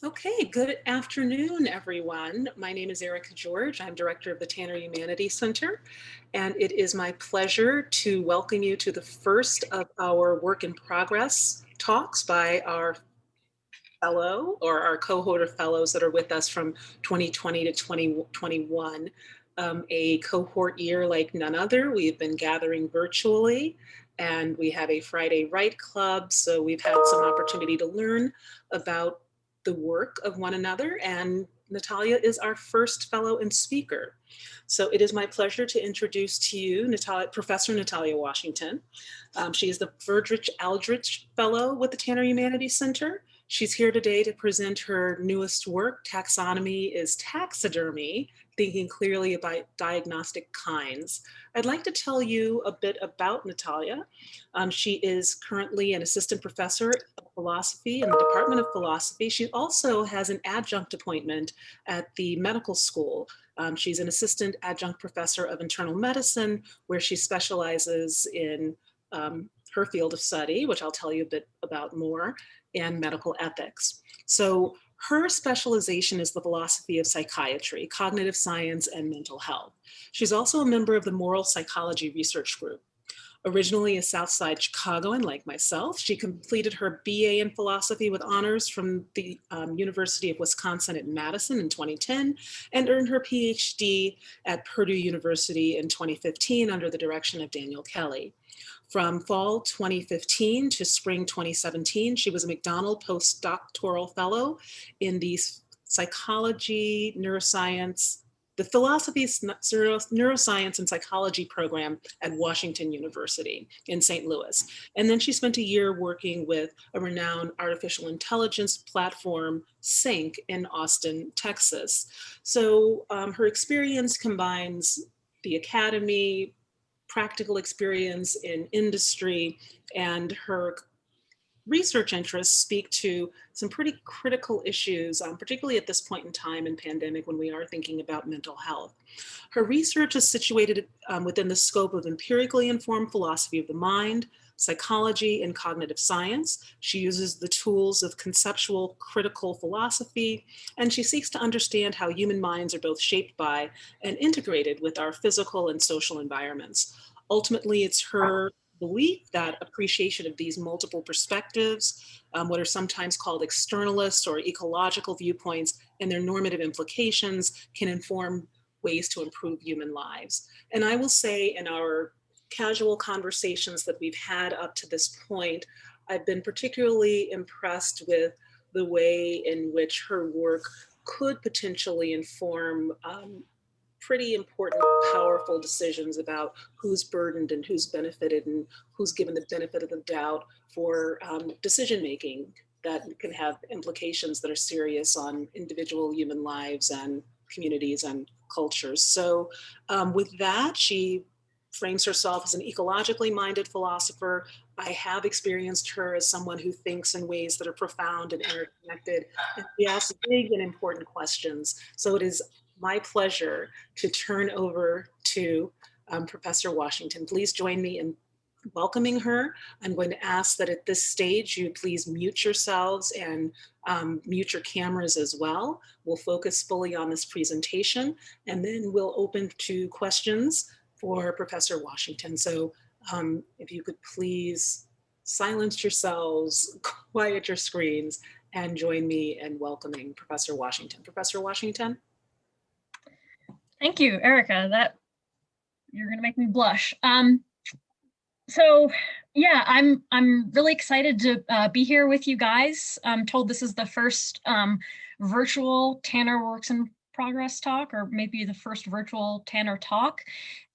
Okay, good afternoon, everyone. My name is Erica George. I'm director of the Tanner Humanities Center, and it is my pleasure to welcome you to the first of our work in progress talks by our fellow or our cohort of fellows that are with us from 2020 to 2021. A cohort year like none other. We've been gathering virtually and we have a Friday Write Club. So we've had some opportunity to learn about the work of one another, and Natalia is our first fellow and speaker. So it is my pleasure to introduce to you Professor Natalia Washington. She is the Verdrich Aldrich Fellow with the Tanner Humanities Center. She's here today to present her newest work, Taxonomy is Taxidermy, Thinking Clearly About Diagnostic Kinds. I'd like to tell you a bit about Natalia. She is currently an assistant professor of philosophy in the Department of Philosophy. She also has an adjunct appointment at the medical school. She's an assistant adjunct professor of internal medicine, where she specializes in her field of study, which I'll tell you a bit about more, and medical ethics. So her specialization is the philosophy of psychiatry, cognitive science, and mental health. She's also a member of the Moral Psychology Research Group. Originally a Southside Chicagoan like myself, she completed her BA in philosophy with honors from the University of Wisconsin at Madison in 2010 and earned her PhD at Purdue University in 2015 under the direction of Daniel Kelly. From fall 2015 to spring 2017, she was a McDonald postdoctoral fellow in the psychology, neuroscience, the philosophy, neuroscience, and psychology program at Washington University in St. Louis. And then she spent a year working with a renowned artificial intelligence platform, Sync, in Austin, Texas. So her experience combines the academy, practical experience in industry, and her research interests speak to some pretty critical issues, particularly at this point in time in pandemic when we are thinking about mental health. Her research is situated within the scope of empirically informed philosophy of the mind, psychology, and cognitive science. She uses the tools of conceptual critical philosophy, and she seeks to understand how human minds are both shaped by and integrated with our physical and social environments. Ultimately, it's her belief that appreciation of these multiple perspectives, what are sometimes called externalist or ecological viewpoints, and their normative implications can inform ways to improve human lives. And I will say in our casual conversations that we've had up to this point, I've been particularly impressed with the way in which her work could potentially inform pretty important, powerful decisions about who's burdened and who's benefited and who's given the benefit of the doubt for decision making that can have implications that are serious on individual human lives and communities and cultures. So with that, she frames herself as an ecologically minded philosopher. I have experienced her as someone who thinks in ways that are profound and interconnected, and she asks big and important questions. So it is my pleasure to turn over to Professor Washington. Please join me in welcoming her. I'm going to ask that at this stage you please mute yourselves and mute your cameras as well. We'll focus fully on this presentation, and then we'll open to questions for Professor Washington. So if you could please silence yourselves, quiet your screens, and join me in welcoming Professor Washington. Professor Washington? Thank you, Erica. You're gonna make me blush. So yeah, I'm really excited to be here with you guys. I'm told this is the first virtual Tanner Works in Progress talk, or maybe the first virtual Tanner talk.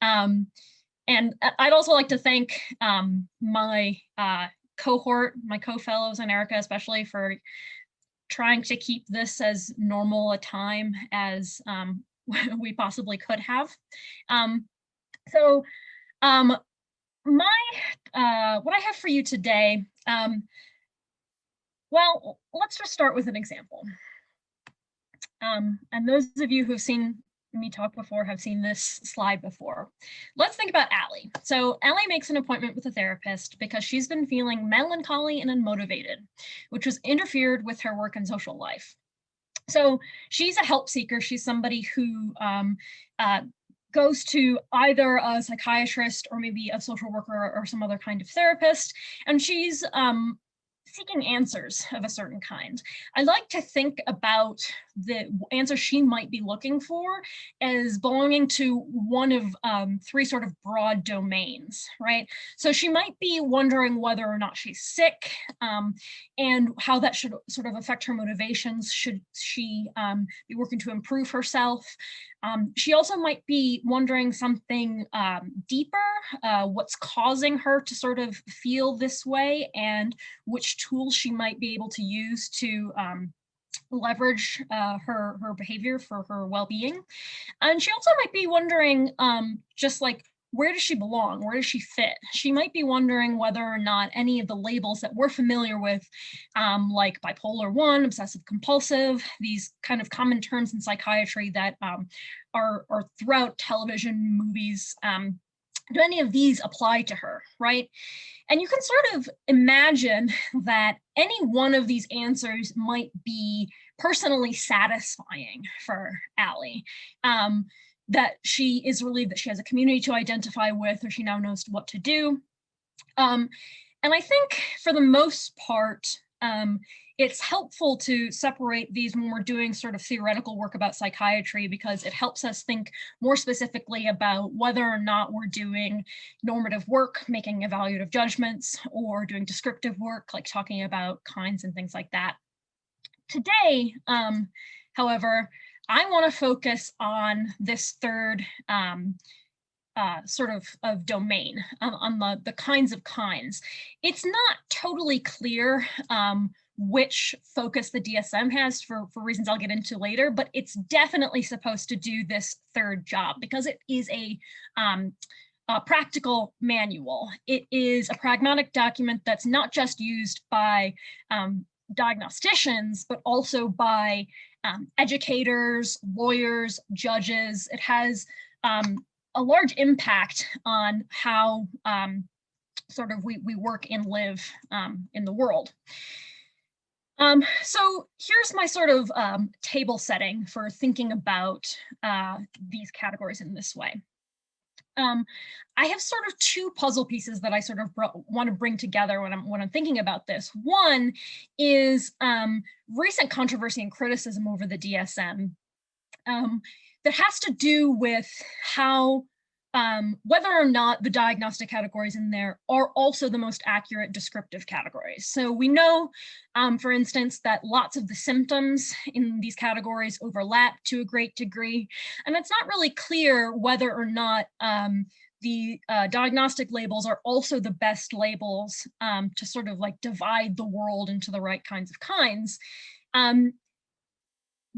And I'd also like to thank my cohort, my co-fellows, and Erica especially for trying to keep this as normal a time as we possibly could have. What I have for you today, well, let's just start with an example. And those of you who've seen me talk before have seen this slide before. Let's think about Allie. So Allie makes an appointment with a therapist because she's been feeling melancholy and unmotivated, which has interfered with her work and social life. So she's a help seeker. She's somebody who goes to either a psychiatrist or maybe a social worker or some other kind of therapist, and she's seeking answers of a certain kind. I like to think about the answer she might be looking for as belonging to one of three sort of broad domains, right? So she might be wondering whether or not she's sick, and how that should sort of affect her motivations. Should she be working to improve herself? She also might be wondering something deeper, what's causing her to sort of feel this way, and which tools she might be able to use to leverage her behavior for her well-being. And she also might be wondering, just like, where does she belong? Where does she fit? She might be wondering whether or not any of the labels that we're familiar with, like bipolar 1, obsessive compulsive, these kind of common terms in psychiatry that are throughout television, movies, do any of these apply to her, right? And you can sort of imagine that any one of these answers might be personally satisfying for Allie. That she is relieved that she has a community to identify with, or she now knows what to do. And I think for the most part, it's helpful to separate these when we're doing sort of theoretical work about psychiatry, because it helps us think more specifically about whether or not we're doing normative work, making evaluative judgments, or doing descriptive work, like talking about kinds and things like that. Today, however, I want to focus on this third sort of domain, on the kinds of kinds. It's not totally clear which focus the DSM has for reasons I'll get into later, but it's definitely supposed to do this third job because it is a practical manual. It is a pragmatic document that's not just used by diagnosticians, but also by educators, lawyers, judges. It has a large impact on how sort of we work and live in the world. So here's my sort of table setting for thinking about these categories in this way. I have sort of two puzzle pieces that I sort of want to bring together when I'm thinking about this. One is recent controversy and criticism over the DSM that has to do with how whether or not the diagnostic categories in there are also the most accurate descriptive categories. So we know, for instance, that lots of the symptoms in these categories overlap to a great degree, and it's not really clear whether or not the diagnostic labels are also the best labels to sort of like divide the world into the right kinds of kinds.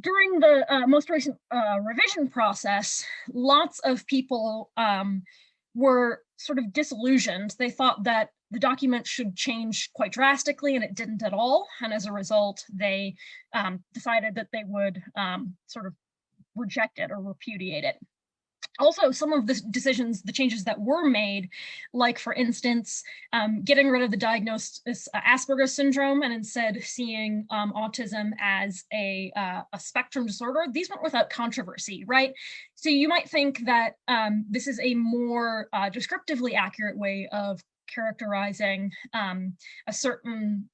During the most recent revision process, lots of people were sort of disillusioned. They thought that the document should change quite drastically, and it didn't at all. And as a result, they decided that they would sort of reject it or repudiate it. Also, some of the decisions, the changes that were made, like for instance, getting rid of the diagnosis Asperger's syndrome and instead seeing autism as a spectrum disorder, these went without controversy, right? So you might think that this is a more descriptively accurate way of characterizing a certain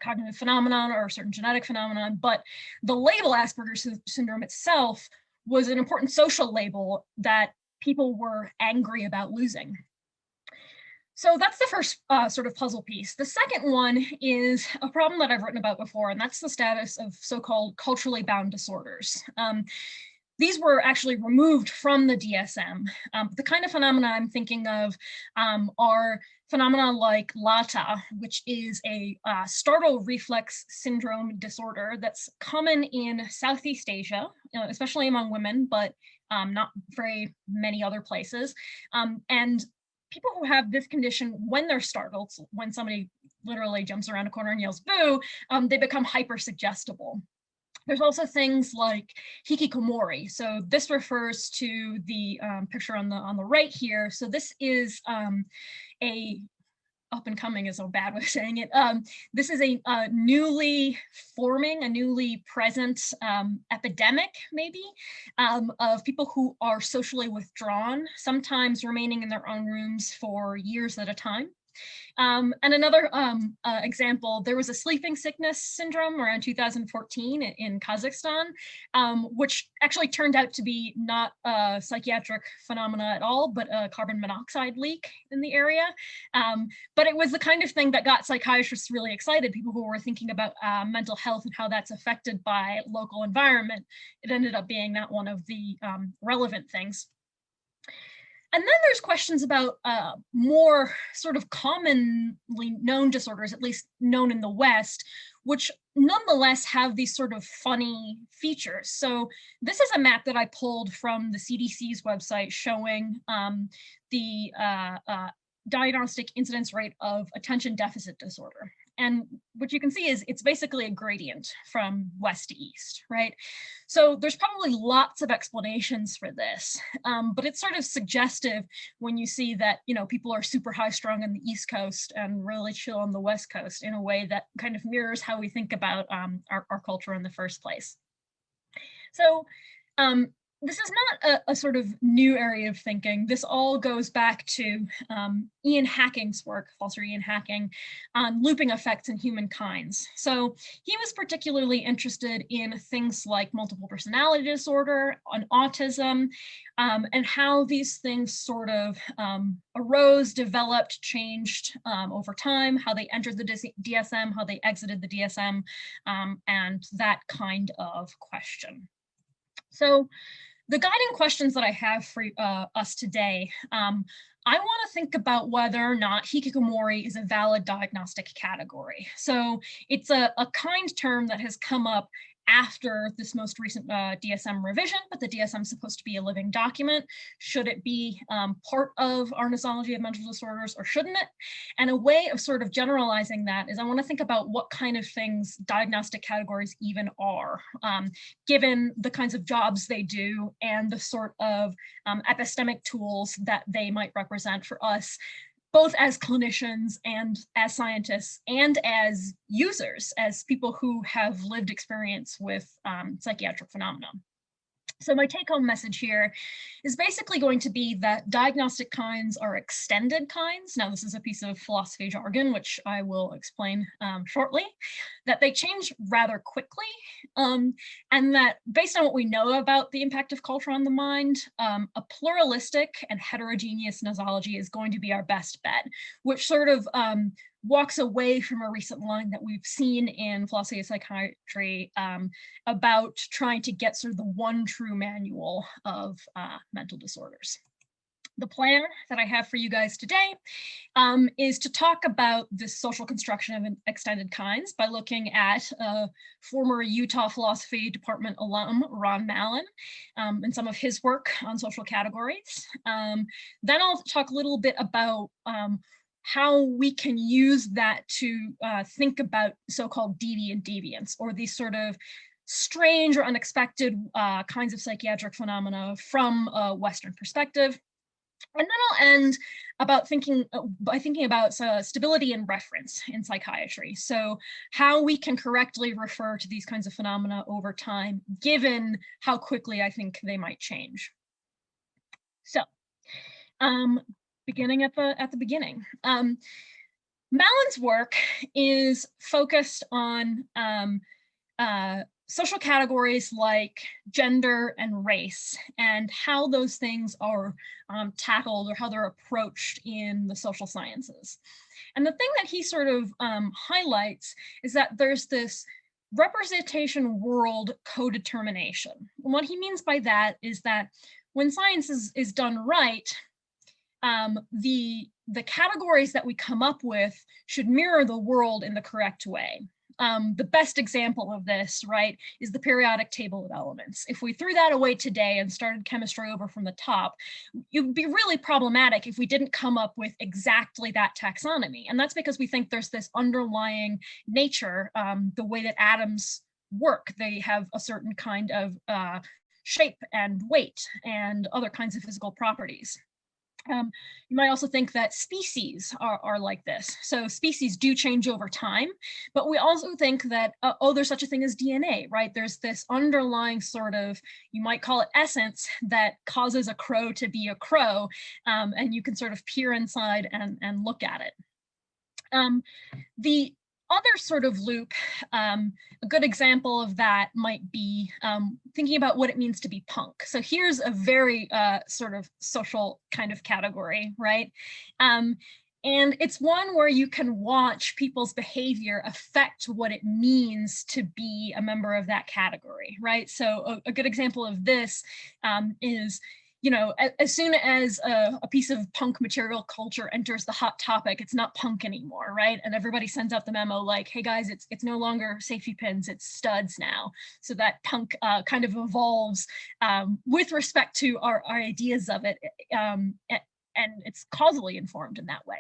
cognitive phenomenon or a certain genetic phenomenon, but the label Asperger's syndrome itself was an important social label that people were angry about losing. So that's the first sort of puzzle piece. The second one is a problem that I've written about before, and that's the status of so-called culturally bound disorders. These were actually removed from the DSM. The kind of phenomena I'm thinking of are phenomena like LATA, which is a startle reflex syndrome disorder that's common in Southeast Asia, especially among women, but not very many other places. And people who have this condition, when they're startled, when somebody literally jumps around a corner and yells boo, they become hyper-suggestible. There's also things like hikikomori. So this refers to the picture on the right here. So this is a up and coming is a bad way of saying it. This is a newly forming, a newly present epidemic, maybe, of people who are socially withdrawn, sometimes remaining in their own rooms for years at a time. And another example, there was a sleeping sickness syndrome around 2014 in Kazakhstan, which actually turned out to be not a psychiatric phenomena at all, but a carbon monoxide leak in the area. But it was the kind of thing that got psychiatrists really excited, people who were thinking about mental health and how that's affected by local environment. It ended up being not one of the relevant things. And then there's questions about more sort of commonly known disorders, at least known in the West, which nonetheless have these sort of funny features. So this is a map that I pulled from the CDC's website showing the diagnostic incidence rate of attention deficit disorder. And what you can see is it's basically a gradient from west to east, right? So there's probably lots of explanations for this, but it's sort of suggestive when you see that, you know, people are super high strung on the East Coast and really chill on the West Coast in a way that kind of mirrors how we think about our culture in the first place. So this is not a sort of new area of thinking. This all goes back to Ian Hacking's work, philosopher Ian Hacking, on looping effects in humankinds. So he was particularly interested in things like multiple personality disorder, on autism, and how these things sort of arose, developed, changed over time, how they entered the DSM, how they exited the DSM, and that kind of question. So the guiding questions that I have for us today, I want to think about whether or not hikikomori is a valid diagnostic category. So it's a kind term that has come up after this most recent DSM revision, but the DSM is supposed to be a living document. Should it be part of our nosology of mental disorders, or shouldn't it? And a way of sort of generalizing that is I want to think about what kind of things diagnostic categories even are, given the kinds of jobs they do and the sort of epistemic tools that they might represent for us, both as clinicians and as scientists and as users, as people who have lived experience with psychiatric phenomena. So my take-home message here is basically going to be that diagnostic kinds are extended kinds. Now, this is a piece of philosophy jargon, which I will explain shortly, that they change rather quickly, and that based on what we know about the impact of culture on the mind, a pluralistic and heterogeneous nosology is going to be our best bet, which sort of walks away from a recent line that we've seen in philosophy of psychiatry about trying to get sort of the one true manual of mental disorders. The plan that I have for you guys today is to talk about this social construction of extended kinds by looking at former Utah philosophy department alum Ron Mallon and some of his work on social categories. Then I'll talk a little bit about how we can use that to think about so-called deviant deviance, or these sort of strange or unexpected kinds of psychiatric phenomena from a Western perspective. And then I'll end by thinking about stability and reference in psychiatry. So how we can correctly refer to these kinds of phenomena over time, given how quickly I think they might change. So, beginning at the beginning. Mallon's work is focused on social categories like gender and race, and how those things are tackled or how they're approached in the social sciences. And the thing that he sort of highlights is that there's this representation world co-determination. And what he means by that is that when science is done right, the categories that we come up with should mirror the world in the correct way. The best example of this, right, is the periodic table of elements. If we threw that away today and started chemistry over from the top, it would be really problematic if we didn't come up with exactly that taxonomy. And that's because we think there's this underlying nature, the way that atoms work. They have a certain kind of shape and weight and other kinds of physical properties. You might also think that species are like this. So species do change over time, but we also think that, oh, there's such a thing as DNA, right? There's this underlying sort of, you might call it essence, that causes a crow to be a crow, and you can sort of peer inside and look at it. The other sort of loop, a good example of that might be thinking about what it means to be punk. So here's a very sort of social kind of category, right? And it's one where you can watch people's behavior affect what it means to be a member of that category, right? So a good example of this is, you know, as soon as a piece of punk material culture enters the hot topic, it's not punk anymore, right? And everybody sends out the memo like, hey guys, it's no longer safety pins, it's studs now. So that punk kind of evolves with respect to our ideas of it, and it's causally informed in that way.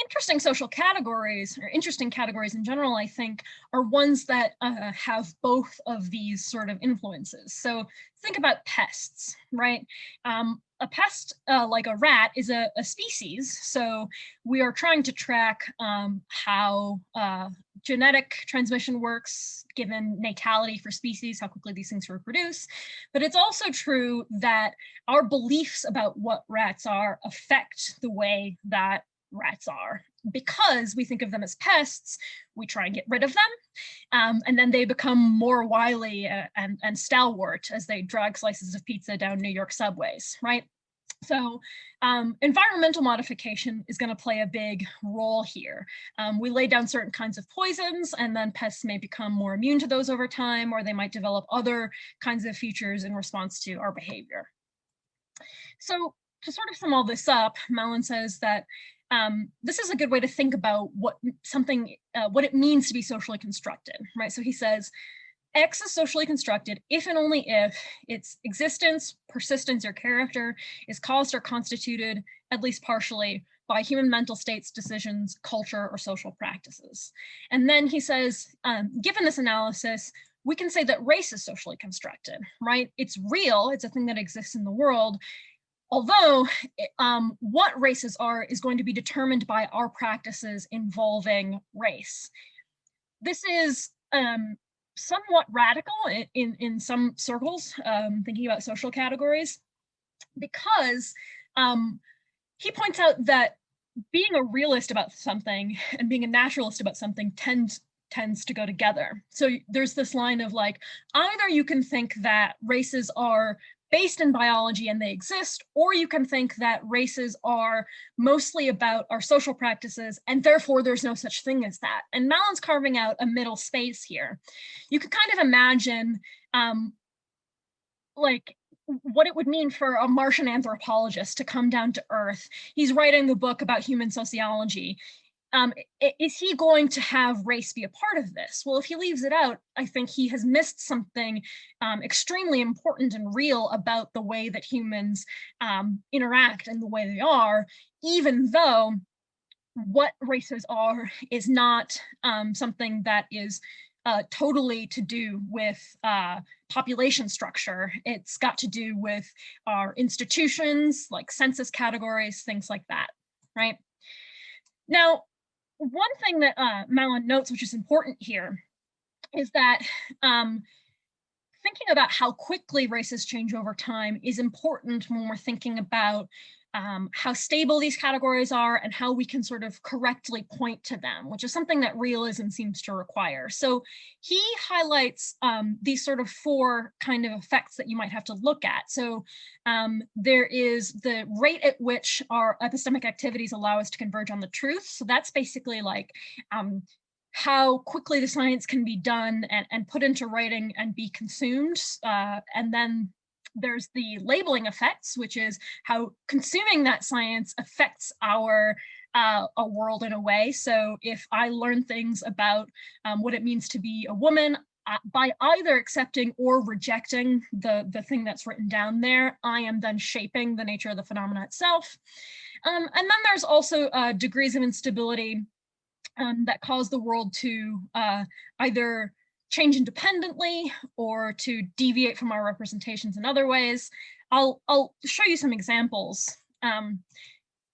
Interesting social categories, or interesting categories in general, I think, are ones that have both of these sort of influences. So think about pests, right? A pest, like a rat, is a species. So we are trying to track how genetic transmission works, given natality for species, how quickly these things reproduce. But it's also true that our beliefs about what rats are affect the way that rats are. Because we think of them as pests, we try and get rid of them, and then they become more wily and stalwart as they drag slices of pizza down New York subways, right? So environmental modification is going to play a big role here. We lay down certain kinds of poisons, and then pests may become more immune to those over time, or they might develop other kinds of features in response to our behavior. So to sort of sum all this up, Malin says that this is a good way to think about what it means to be socially constructed, right? So he says, X is socially constructed if and only if its existence, persistence, or character is caused or constituted, at least partially, by human mental states, decisions, culture, or social practices. And then he says, given this analysis, we can say that race is socially constructed, right? It's real, it's a thing that exists in the world, although what races are is going to be determined by our practices involving race. This is somewhat radical in some circles, thinking about social categories, because he points out that being a realist about something and being a naturalist about something tends to go together. So there's this line of like, either you can think that races are based in biology and they exist, or you can think that races are mostly about our social practices and therefore there's no such thing as that. And Malin's carving out a middle space here. You could kind of imagine like what it would mean for a Martian anthropologist to come down to Earth. He's writing a book about human sociology. Is he going to have race be a part of this? Well, if he leaves it out, I think he has missed something extremely important and real about the way that humans interact and the way they are, even though what races are is not something that is totally to do with population structure. It's got to do with our institutions, like census categories, things like that, right? Now, one thing that Malin notes, which is important here, is that thinking about how quickly races change over time is important when we're thinking about how stable these categories are and how we can sort of correctly point to them, which is something that realism seems to require. So he highlights these sort of four kind of effects that you might have to look at. So there is the rate at which our epistemic activities allow us to converge on the truth. So that's basically like how quickly the science can be done and put into writing and be consumed. And then there's the labeling effects, which is how consuming that science affects our a world in a way. So if I learn things about what it means to be a woman, by either accepting or rejecting the thing that's written down there, I am then shaping the nature of the phenomena itself. And then there's also degrees of instability that cause the world to either change independently or to deviate from our representations in other ways. I'll show you some examples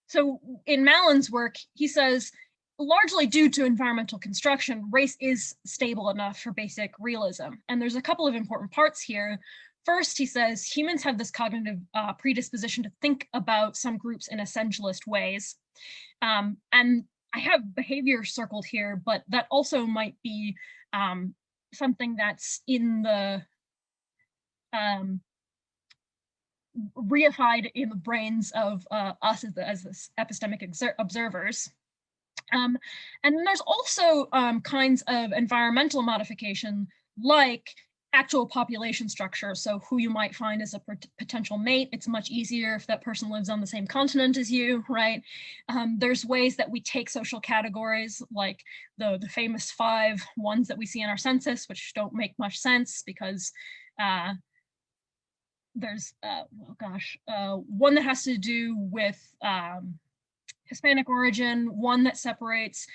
So in Mallin's work, he says, largely due to environmental construction, race is stable enough for basic realism. And there's a couple of important parts here. First, he says, humans have this cognitive predisposition to think about some groups in essentialist ways. And I have behavior circled here, but that also might be something that's in the reified in the brains of us as epistemic observers. And then there's also kinds of environmental modification, like actual population structure. So who you might find as a potential mate. It's much easier if that person lives on the same continent as you, right? There's ways that we take social categories, like the famous 5 ones that we see in our census, which don't make much sense because there's, one that has to do with Hispanic origin, one that separates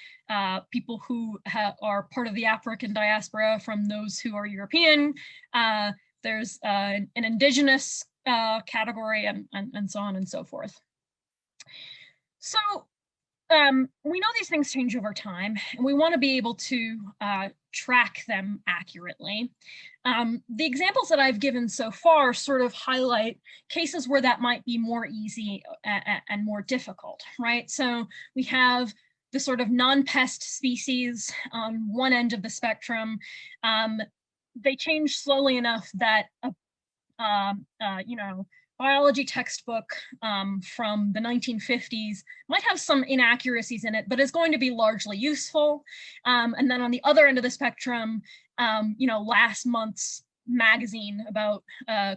people who are part of the African diaspora from those who are European. There's an indigenous category, and so on and so forth. So we know these things change over time, and we want to be able to track them accurately. The examples that I've given so far sort of highlight cases where that might be more easy and more difficult, right? So we have the sort of non-pest species on one end of the spectrum. They change slowly enough that biology textbook from the 1950s might have some inaccuracies in it, but is going to be largely useful. And then on the other end of the spectrum, last month's magazine about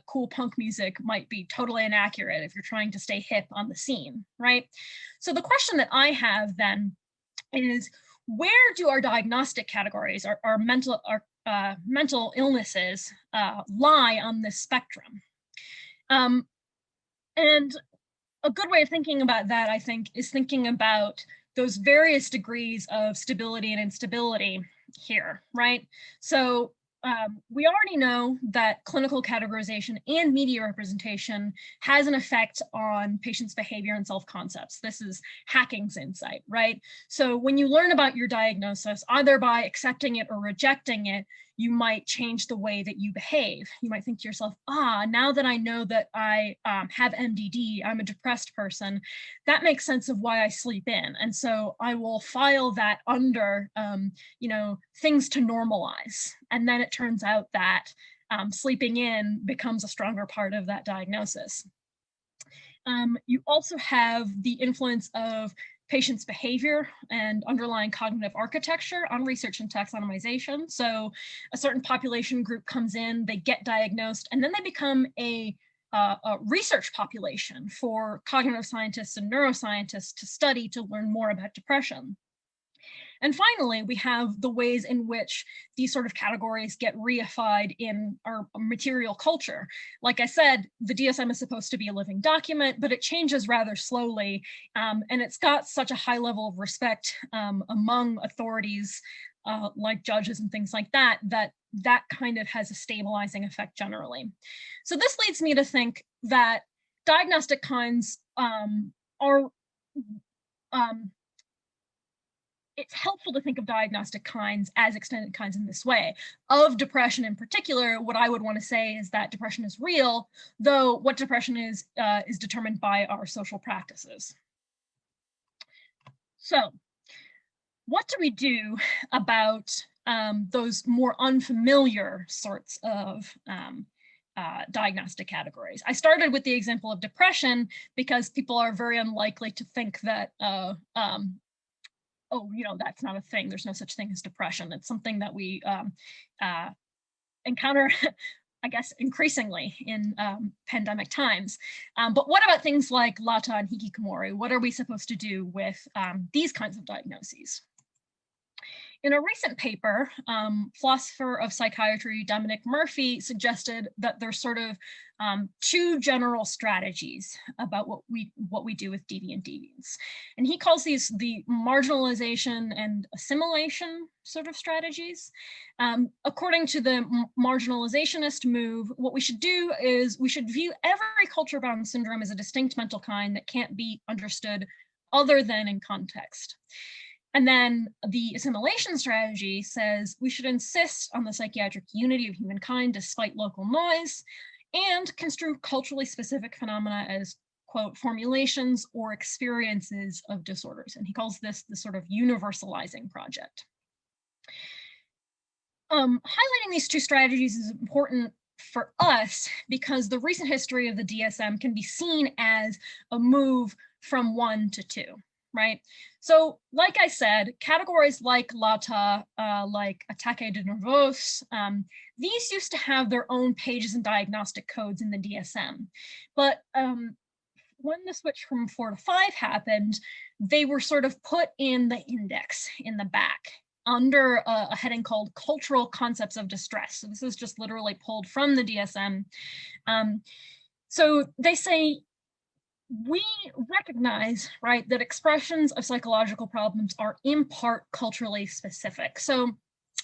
cool punk music might be totally inaccurate if you're trying to stay hip on the scene, right? So the question that I have then is, where do our diagnostic categories, our mental illnesses lie on this spectrum? And a good way of thinking about that, I think, is thinking about those various degrees of stability and instability here, right? So we already know that clinical categorization and media representation has an effect on patients' behavior and self-concepts. This is Hacking's insight, right? So when you learn about your diagnosis, either by accepting it or rejecting it, you might change the way that you behave. You might think to yourself, now that I know that I have MDD, I'm a depressed person, that makes sense of why I sleep in. And so I will file that under, things to normalize. And then it turns out that sleeping in becomes a stronger part of that diagnosis. You also have the influence of patients' behavior and underlying cognitive architecture on research and taxonomization. So a certain population group comes in, they get diagnosed, and then they become a research population for cognitive scientists and neuroscientists to study, to learn more about depression. And finally, we have the ways in which these sort of categories get reified in our material culture. Like I said, the DSM is supposed to be a living document, but it changes rather slowly. And it's got such a high level of respect among authorities like judges and things like that, that kind of has a stabilizing effect generally. So this leads me to think that diagnostic kinds are it's helpful to think of diagnostic kinds as extended kinds in this way. Of depression in particular, what I would want to say is that depression is real, though what depression is determined by our social practices. So what do we do about those more unfamiliar sorts of diagnostic categories? I started with the example of depression because people are very unlikely to think that that's not a thing. There's no such thing as depression. It's something that we encounter, I guess, increasingly in pandemic times. But what about things like Lata and hikikomori? What are we supposed to do with these kinds of diagnoses? In a recent paper, philosopher of psychiatry Dominic Murphy suggested that there's sort of two general strategies about what we do with deviant deviants. And he calls these the marginalization and assimilation sort of strategies. According to the marginalizationist move, what we should do is we should view every culture-bound syndrome as a distinct mental kind that can't be understood other than in context. And then the assimilation strategy says we should insist on the psychiatric unity of humankind despite local noise, and construe culturally specific phenomena as, quote, formulations or experiences of disorders. And he calls this the sort of universalizing project. Highlighting these two strategies is important for us because the recent history of the DSM can be seen as a move from one to two. Right? So, like I said, categories like LATA, like Ataque de Nervos, these used to have their own pages and diagnostic codes in the DSM. But when the switch from 4 to 5 happened, they were sort of put in the index in the back under a heading called Cultural Concepts of Distress. So this is just literally pulled from the DSM. So they say, we recognize, right, that expressions of psychological problems are in part culturally specific. So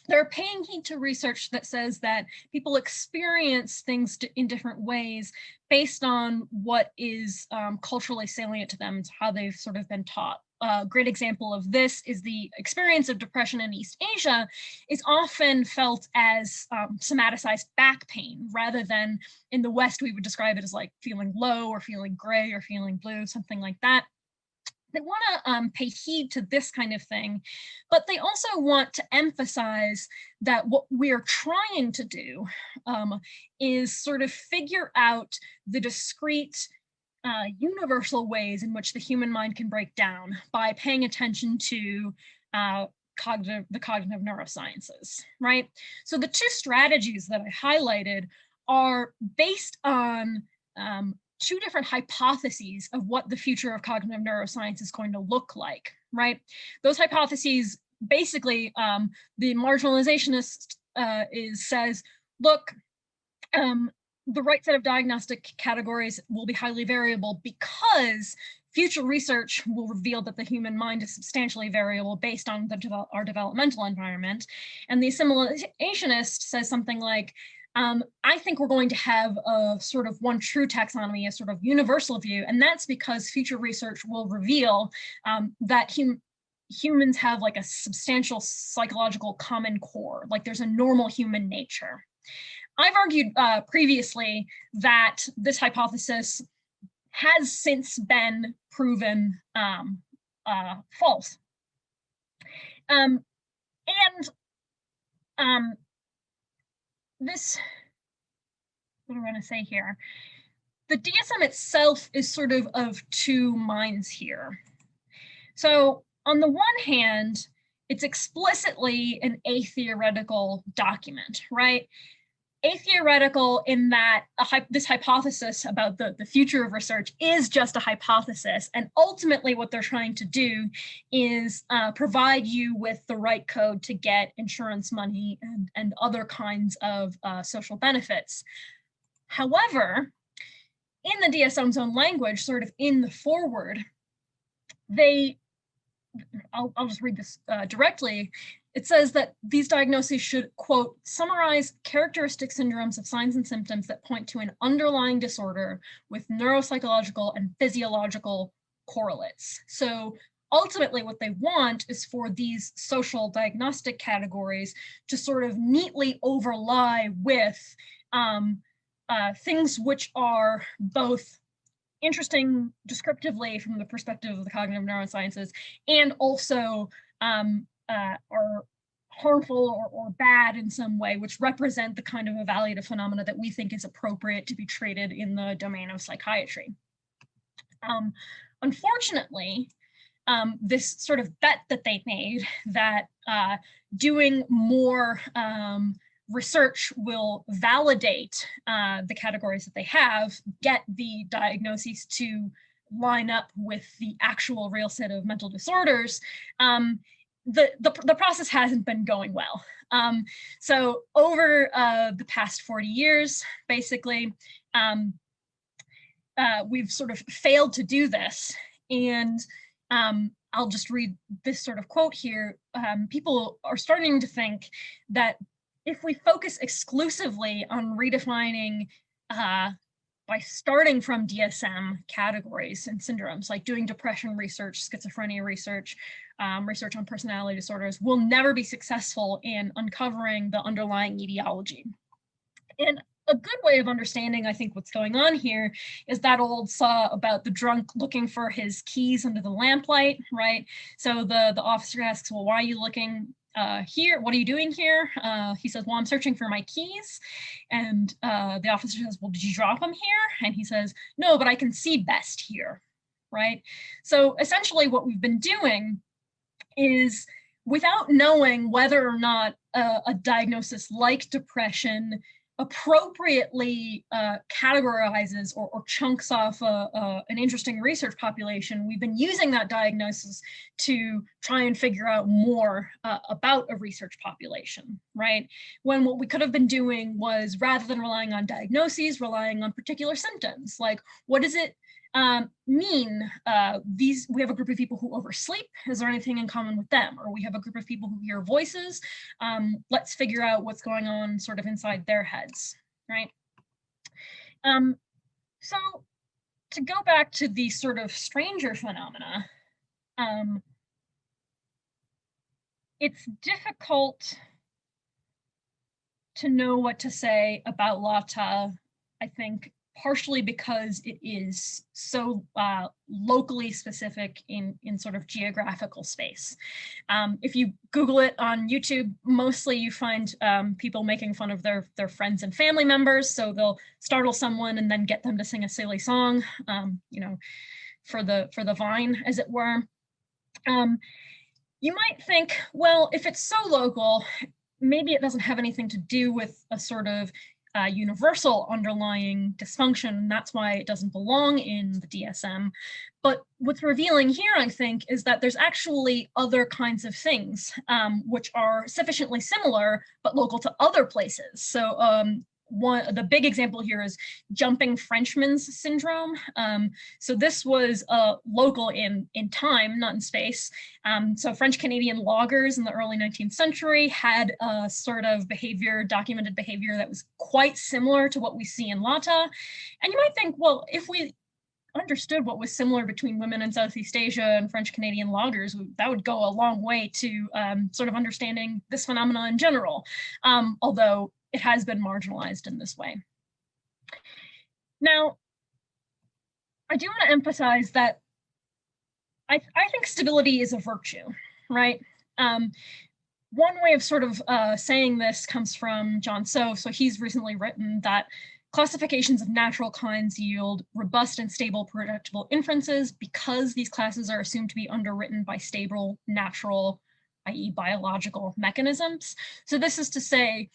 they're paying heed to research that says that people experience things in different ways based on what is culturally salient to them, how they've sort of been taught. A great example of this is the experience of depression in East Asia is often felt as somaticized back pain, rather than in the West, we would describe it as like feeling low or feeling gray or feeling blue, something like that. They want to pay heed to this kind of thing, but they also want to emphasize that what we're trying to do is sort of figure out the discrete universal ways in which the human mind can break down by paying attention to the cognitive neurosciences, right? So the two strategies that I highlighted are based on two different hypotheses of what the future of cognitive neuroscience is going to look like, right? Those hypotheses, basically, the marginalizationist says, look, the right set of diagnostic categories will be highly variable because future research will reveal that the human mind is substantially variable based on our developmental environment. And the assimilationist says something like, I think we're going to have a sort of one true taxonomy, a sort of universal view, and that's because future research will reveal that humans have like a substantial psychological common core, like there's a normal human nature. I've argued previously that this hypothesis has since been proven false. This, what do I want to say here? The DSM itself is sort of two minds here. So on the one hand, it's explicitly an atheoretical document, right? Atheoretical in that this hypothesis about the future of research is just a hypothesis, and ultimately what they're trying to do is provide you with the right code to get insurance money and other kinds of social benefits. However, in the DSM's own language, sort of in the foreword, I'll just read this directly. It says that these diagnoses should, quote, summarize characteristic syndromes of signs and symptoms that point to an underlying disorder with neuropsychological and physiological correlates. So ultimately what they want is for these social diagnostic categories to sort of neatly overlie with things which are both interesting descriptively from the perspective of the cognitive neurosciences and also are harmful or bad in some way, which represent the kind of evaluative phenomena that we think is appropriate to be treated in the domain of psychiatry. Unfortunately, this sort of bet that they made that doing more research will validate the categories that they have, get the diagnoses to line up with the actual real set of mental disorders, the process hasn't been going well. So over the past 40 years, basically, we've sort of failed to do this. And I'll just read this sort of quote here. People are starting to think that if we focus exclusively on redefining by starting from DSM categories and syndromes, like doing depression research, schizophrenia research, research on personality disorders, we'll never be successful in uncovering the underlying etiology. And a good way of understanding, I think, what's going on here is that old saw about the drunk looking for his keys under the lamplight, right? So the officer asks, well, why are you looking here? What are you doing here? He says, well, I'm searching for my keys. And the officer says, well, did you drop them here? And he says, no, but I can see best here, right? So essentially what we've been doing is, without knowing whether or not a diagnosis like depression appropriately categorizes or chunks off an interesting research population, we've been using that diagnosis to try and figure out more about a research population, right? When what we could have been doing was, rather than relying on diagnoses, relying on particular symptoms, like what does it mean? We have a group of people who oversleep. Is there anything in common with them? Or we have a group of people who hear voices. Let's figure out what's going on sort of inside their heads, right? So to go back to the sort of stranger phenomena, it's difficult to know what to say about Lata, I think, partially because it is so locally specific in sort of geographical space. If you Google it on YouTube, mostly you find people making fun of their friends and family members. So they'll startle someone and then get them to sing a silly song, you know, for the vine, as it were. You might think, well, if it's so local, maybe it doesn't have anything to do with a sort of universal underlying dysfunction, and that's why it doesn't belong in the DSM. But what's revealing here, I think, is that there's actually other kinds of things which are sufficiently similar, but local to other places. So the big example here is jumping Frenchman's syndrome. So this was local in time, not in space. So French-Canadian loggers in the early 19th century had a sort of documented behavior that was quite similar to what we see in Lata. And you might think, well, if we understood what was similar between women in Southeast Asia and French-Canadian loggers, that would go a long way to sort of understanding this phenomenon in general, although it has been marginalized in this way. Now, I do want to emphasize that I think stability is a virtue, right? One way of sort of saying this comes from John So. So he's recently written that classifications of natural kinds yield robust and stable predictable inferences because these classes are assumed to be underwritten by stable, natural, i.e. biological mechanisms. So this is to say,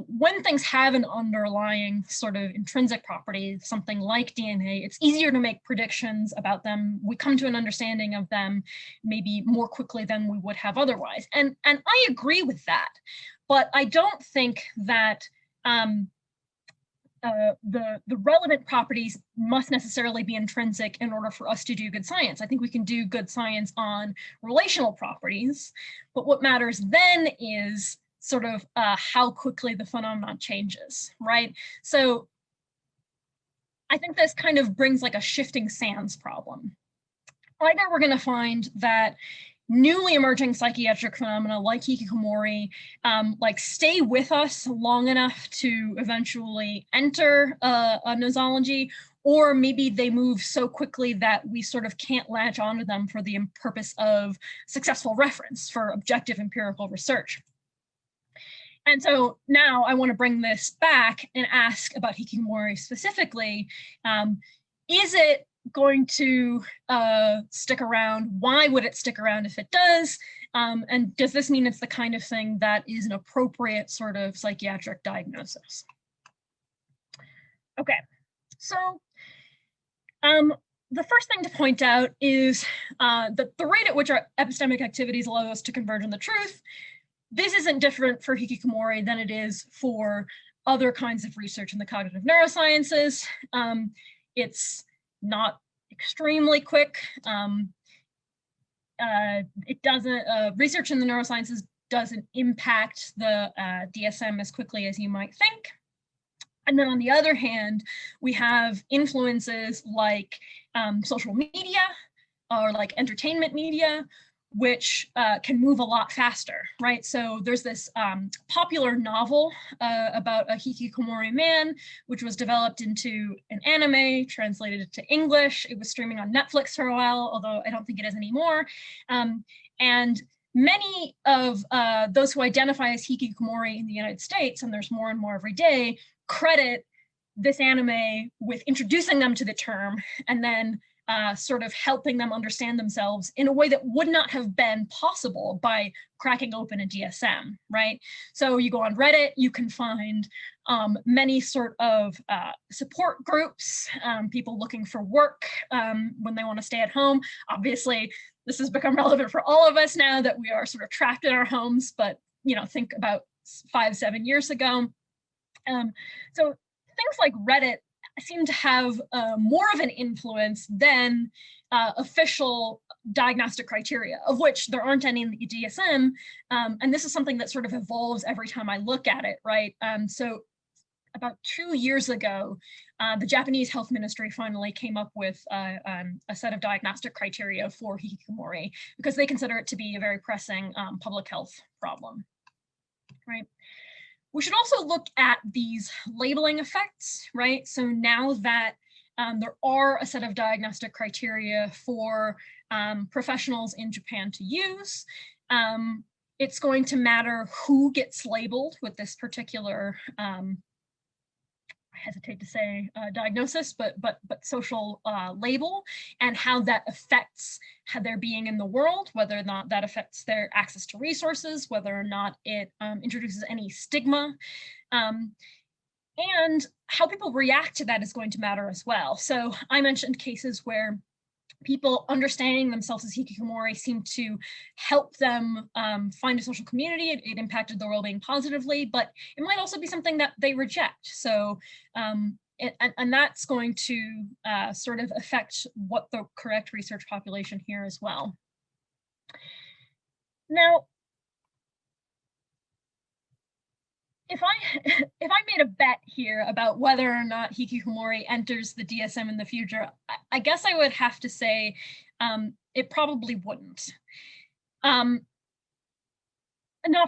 when things have an underlying sort of intrinsic property, something like DNA, it's easier to make predictions about them. We come to an understanding of them maybe more quickly than we would have otherwise. And I agree with that, but I don't think that the relevant properties must necessarily be intrinsic in order for us to do good science. I think we can do good science on relational properties, but what matters then is sort of how quickly the phenomenon changes, right? So I think this kind of brings like a shifting sands problem. Either we're going to find that newly emerging psychiatric phenomena like hikikomori like stay with us long enough to eventually enter a nosology, or maybe they move so quickly that we sort of can't latch onto them for the purpose of successful reference for objective empirical research. And so now I want to bring this back and ask about hikikomori specifically. Is it going to stick around? Why would it stick around if it does? And does this mean it's the kind of thing that is an appropriate sort of psychiatric diagnosis? Okay, so the first thing to point out is that the rate at which our epistemic activities allow us to converge on the truth, this isn't different for hikikomori than it is for other kinds of research in the cognitive neurosciences. It's not extremely quick. It doesn't, research in the neurosciences doesn't impact the DSM as quickly as you might think. And then on the other hand, we have influences like social media or like entertainment media, which can move a lot faster, right? So there's this popular novel about a hikikomori man, which was developed into an anime, translated to English. It was streaming on Netflix for a while, although I don't think it is anymore. And many of those who identify as hikikomori in the United States, and there's more and more every day, credit this anime with introducing them to the term and then sort of helping them understand themselves in a way that would not have been possible by cracking open a DSM, right? So you go on Reddit, you can find many sort of support groups, people looking for work when they want to stay at home. Obviously, this has become relevant for all of us now that we are sort of trapped in our homes, but think about 5-7 years ago. So things like Reddit seem to have more of an influence than official diagnostic criteria, of which there aren't any in the DSM. And this is something that sort of evolves every time I look at it, right? So about 2 years ago, the Japanese health ministry finally came up with a set of diagnostic criteria for hikikomori because they consider it to be a very pressing public health problem, right? We should also look at these labeling effects, right? So now that there are a set of diagnostic criteria for professionals in Japan to use, it's going to matter who gets labeled with this particular, I hesitate to say diagnosis, but social label, and how that affects how they're being in the world, whether or not that affects their access to resources, whether or not it introduces any stigma, and how people react to that is going to matter as well. So I mentioned cases where people understanding themselves as hikikomori seemed to help them find a social community. It impacted their well-being positively, but it might also be something that they reject. So, and that's going to sort of affect what the correct research population here as well. Now, if I made a bet here about whether or not hikikomori enters the DSM in the future, I guess I would have to say it probably wouldn't. Not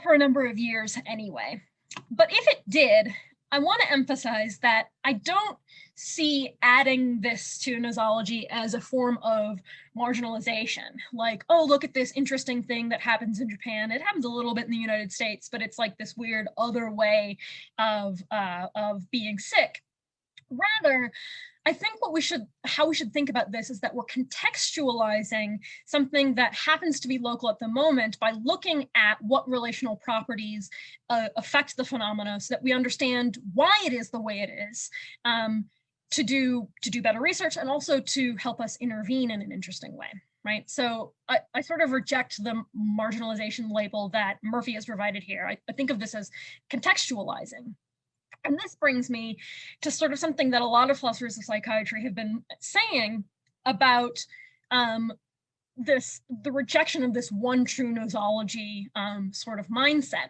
for a number of years anyway. But if it did, I want to emphasize that I don't see adding this to nosology as a form of marginalization. Like, oh, look at this interesting thing that happens in Japan. It happens a little bit in the United States, but it's like this weird other way of being sick. Rather, I think how we should think about this is that we're contextualizing something that happens to be local at the moment by looking at what relational properties affect the phenomena so that we understand why it is the way it is, to do better research and also to help us intervene in an interesting way, right? So I sort of reject the marginalization label that Murphy has provided here. I think of this as contextualizing. And this brings me to sort of something that a lot of philosophers of psychiatry have been saying about the rejection of this one true nosology sort of mindset.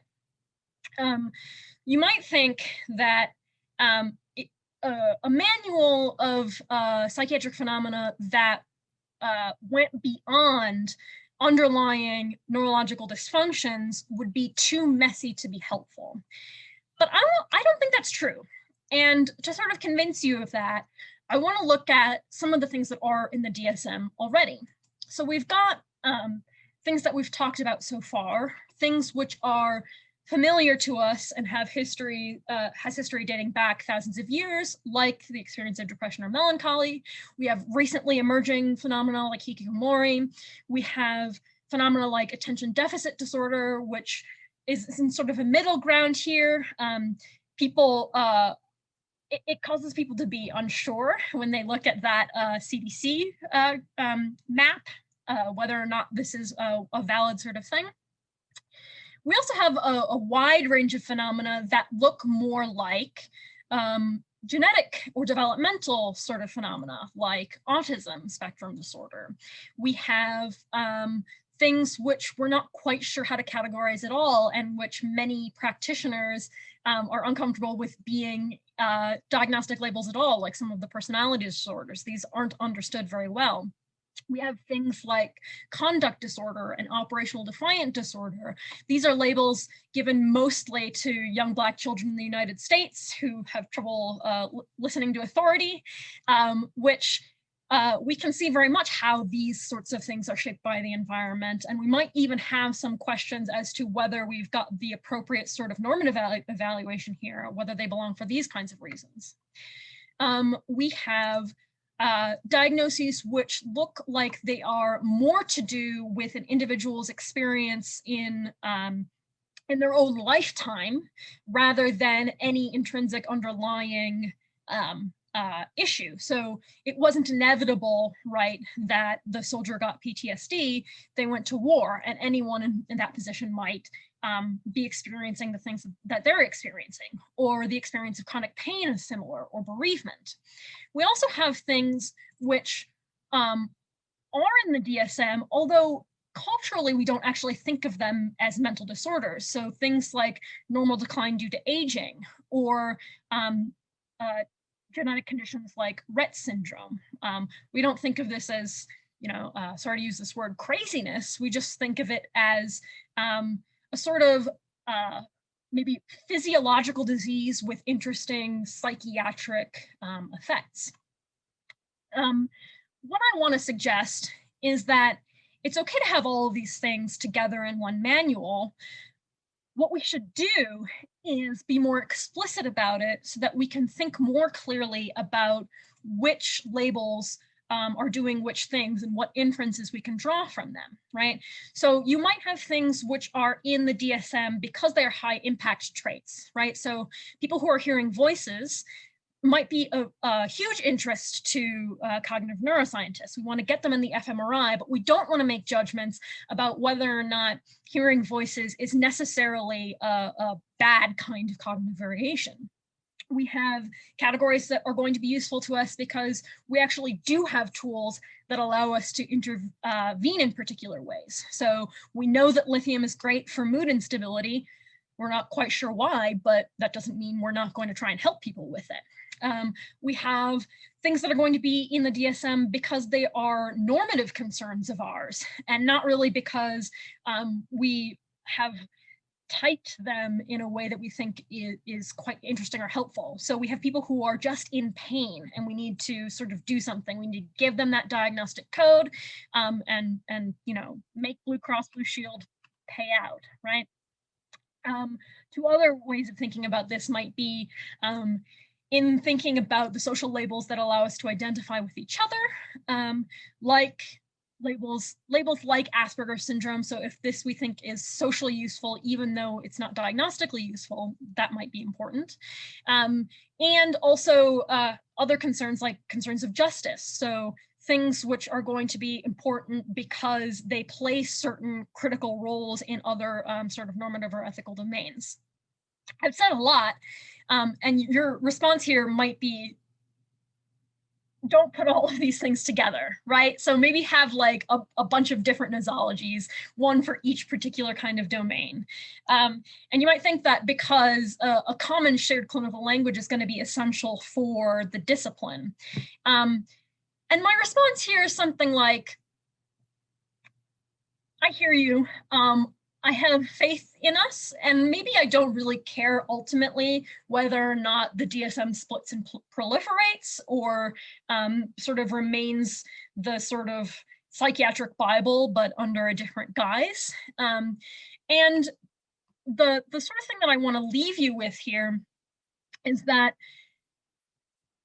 You might think that a manual of psychiatric phenomena that went beyond underlying neurological dysfunctions would be too messy to be helpful. But I don't think that's true. And to sort of convince you of that, I want to look at some of the things that are in the DSM already. So we've got things that we've talked about so far, things which are familiar to us and have history, has history dating back thousands of years, like the experience of depression or melancholy. We have recently emerging phenomena like hikikomori. We have phenomena like attention deficit disorder, which is in sort of a middle ground here. People it causes people to be unsure when they look at that CDC map, whether or not this is a valid sort of thing. We also have a wide range of phenomena that look more like genetic or developmental sort of phenomena, like autism spectrum disorder. We have things which we're not quite sure how to categorize at all, and which many practitioners are uncomfortable with being diagnostic labels at all, like some of the personality disorders. These aren't understood very well. We have things like conduct disorder and operational defiant disorder. These are labels given mostly to young Black children in the United States who have trouble listening to authority, which we can see very much how these sorts of things are shaped by the environment. And we might even have some questions as to whether we've got the appropriate sort of normative evaluation here, whether they belong for these kinds of reasons. We have diagnoses which look like they are more to do with an individual's experience in their own lifetime, rather than any intrinsic underlying issue. So it wasn't inevitable, right, that the soldier got PTSD, they went to war, and anyone in that position might be experiencing the things that they're experiencing, or the experience of chronic pain is similar, or bereavement. We also have things which are in the DSM, although culturally we don't actually think of them as mental disorders. So things like normal decline due to aging, or genetic conditions like Rett syndrome. We don't think of this as, sorry to use this word, craziness. We just think of it as a sort of maybe physiological disease with interesting psychiatric effects. What I want to suggest is that it's okay to have all of these things together in one manual. What we should do is be more explicit about it so that we can think more clearly about which labels are doing which things and what inferences we can draw from them, right? So you might have things which are in the DSM because they're high impact traits, right? So people who are hearing voices might be a huge interest to cognitive neuroscientists. We want to get them in the fMRI, but we don't want to make judgments about whether or not hearing voices is necessarily a bad kind of cognitive variation. We have categories that are going to be useful to us because we actually do have tools that allow us to intervene in particular ways. So we know that lithium is great for mood instability. We're not quite sure why, but that doesn't mean we're not going to try and help people with it. We have things that are going to be in the DSM because they are normative concerns of ours, and not really because we have typed them in a way that we think is quite interesting or helpful. So we have people who are just in pain and we need to sort of do something. We need to give them that diagnostic code and make Blue Cross Blue Shield pay out, right? Two other ways of thinking about this might be in thinking about the social labels that allow us to identify with each other, like labels like Asperger's syndrome. So if this we think is socially useful, even though it's not diagnostically useful, that might be important. And also other concerns like concerns of justice. So things which are going to be important because they play certain critical roles in other sort of normative or ethical domains. I've said a lot, and your response here might be, don't put all of these things together, right? So maybe have like a bunch of different nosologies, one for each particular kind of domain. And you might think that because a common shared clinical language is going to be essential for the discipline. And my response here is something like, I hear you. I have faith in us, and maybe I don't really care ultimately whether or not the DSM splits and proliferates or sort of remains the sort of psychiatric Bible, but under a different guise. And the sort of thing that I want to leave you with here is that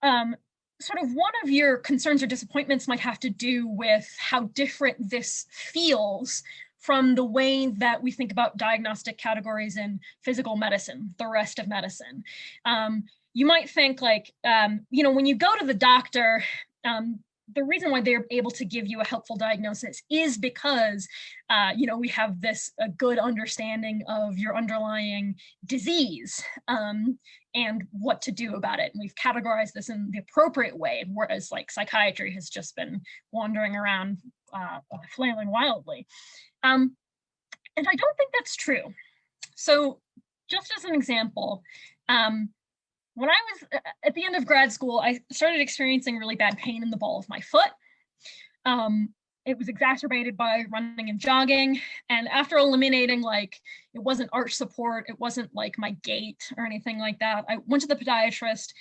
sort of one of your concerns or disappointments might have to do with how different this feels from the way that we think about diagnostic categories in physical medicine, the rest of medicine. you might think like, you know, when you go to the doctor, the reason why they're able to give you a helpful diagnosis is because, you know, we have this a good understanding of your underlying disease and what to do about it. And we've categorized this in the appropriate way, whereas like psychiatry has just been wandering around flailing wildly. And I don't think that's true. So just as an example, when I was at the end of grad school, I started experiencing really bad pain in the ball of my foot. It was exacerbated by running and jogging. And after eliminating, like, it wasn't arch support, it wasn't like my gait or anything like that, I went to the podiatrist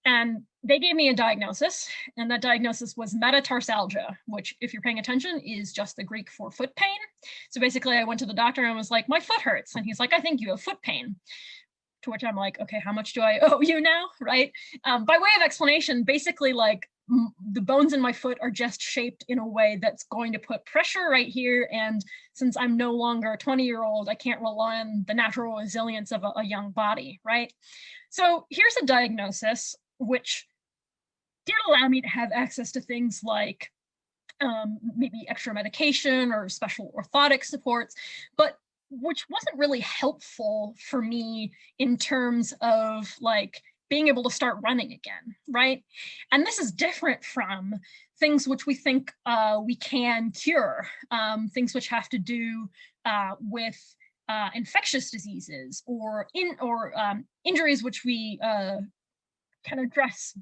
and they gave me a diagnosis. And that diagnosis was metatarsalgia, which, if you're paying attention, is just the Greek for foot pain. So basically, I went to the doctor and was like, my foot hurts. And he's like, I think you have foot pain. To which I'm like, okay, how much do I owe you now, right? By way of explanation, basically like the bones in my foot are just shaped in a way that's going to put pressure right here. And since I'm no longer a 20-year-old, I can't rely on the natural resilience of a young body, right? So here's a diagnosis which did allow me to have access to things like maybe extra medication or special orthotic supports, but which wasn't really helpful for me in terms of like being able to start running again, right? And this is different from things which we think we can cure, things which have to do with infectious diseases or injuries which we can address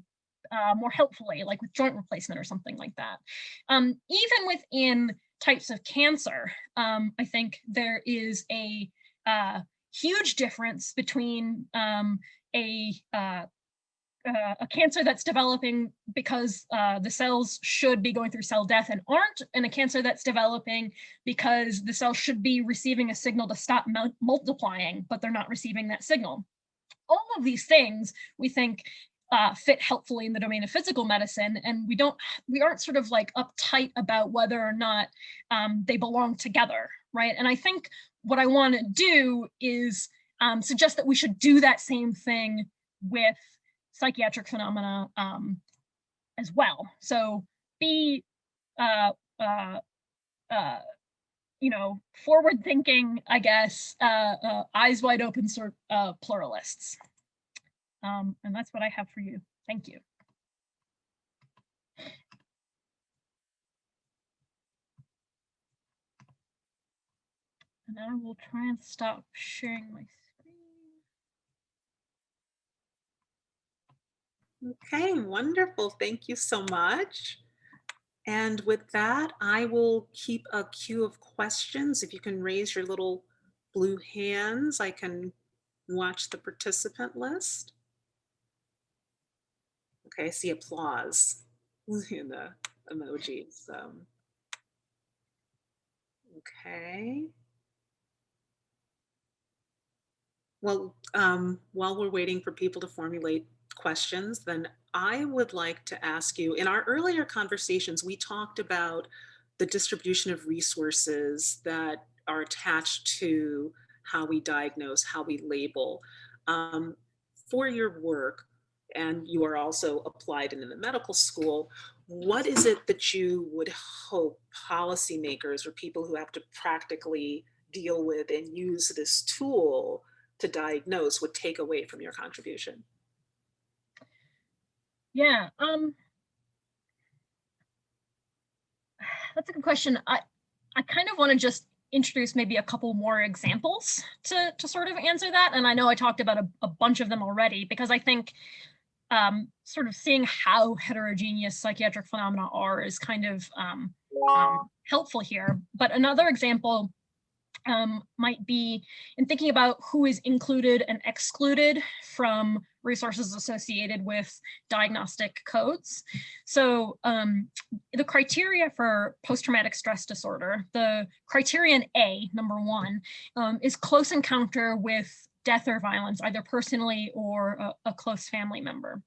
more helpfully, like with joint replacement or something like that. Even within types of cancer, I think there is a huge difference between a cancer that's developing because the cells should be going through cell death and aren't, and a cancer that's developing because the cells should be receiving a signal to stop multiplying, but they're not receiving that signal. All of these things we think fit helpfully in the domain of physical medicine, and we aren't sort of like uptight about whether or not they belong together, right? And I think what I want to do is suggest that we should do that same thing with psychiatric phenomena as well. So be you know, forward thinking, I guess, eyes wide open sort of pluralists. And that's what I have for you. Thank you. And I will try and stop sharing my screen. Okay, wonderful. Thank you so much. And with that, I will keep a queue of questions. If you can raise your little blue hands, I can watch the participant list. Okay, I see applause in the emojis. Okay. Well, while we're waiting for people to formulate questions, then I would like to ask you, in our earlier conversations, we talked about the distribution of resources that are attached to how we diagnose, how we label. For your work, and you are also applied in the medical school, what is it that you would hope policymakers or people who have to practically deal with and use this tool to diagnose would take away from your contribution? Yeah, that's a good question. I kind of want to just introduce maybe a couple more examples to sort of answer that. And I know I talked about a bunch of them already, because I think sort of seeing how heterogeneous psychiatric phenomena are is kind of helpful here. But another example might be in thinking about who is included and excluded from resources associated with diagnostic codes. So the criteria for post-traumatic stress disorder, the criterion A, number 1, is close encounter with death or violence, either personally or a close family member.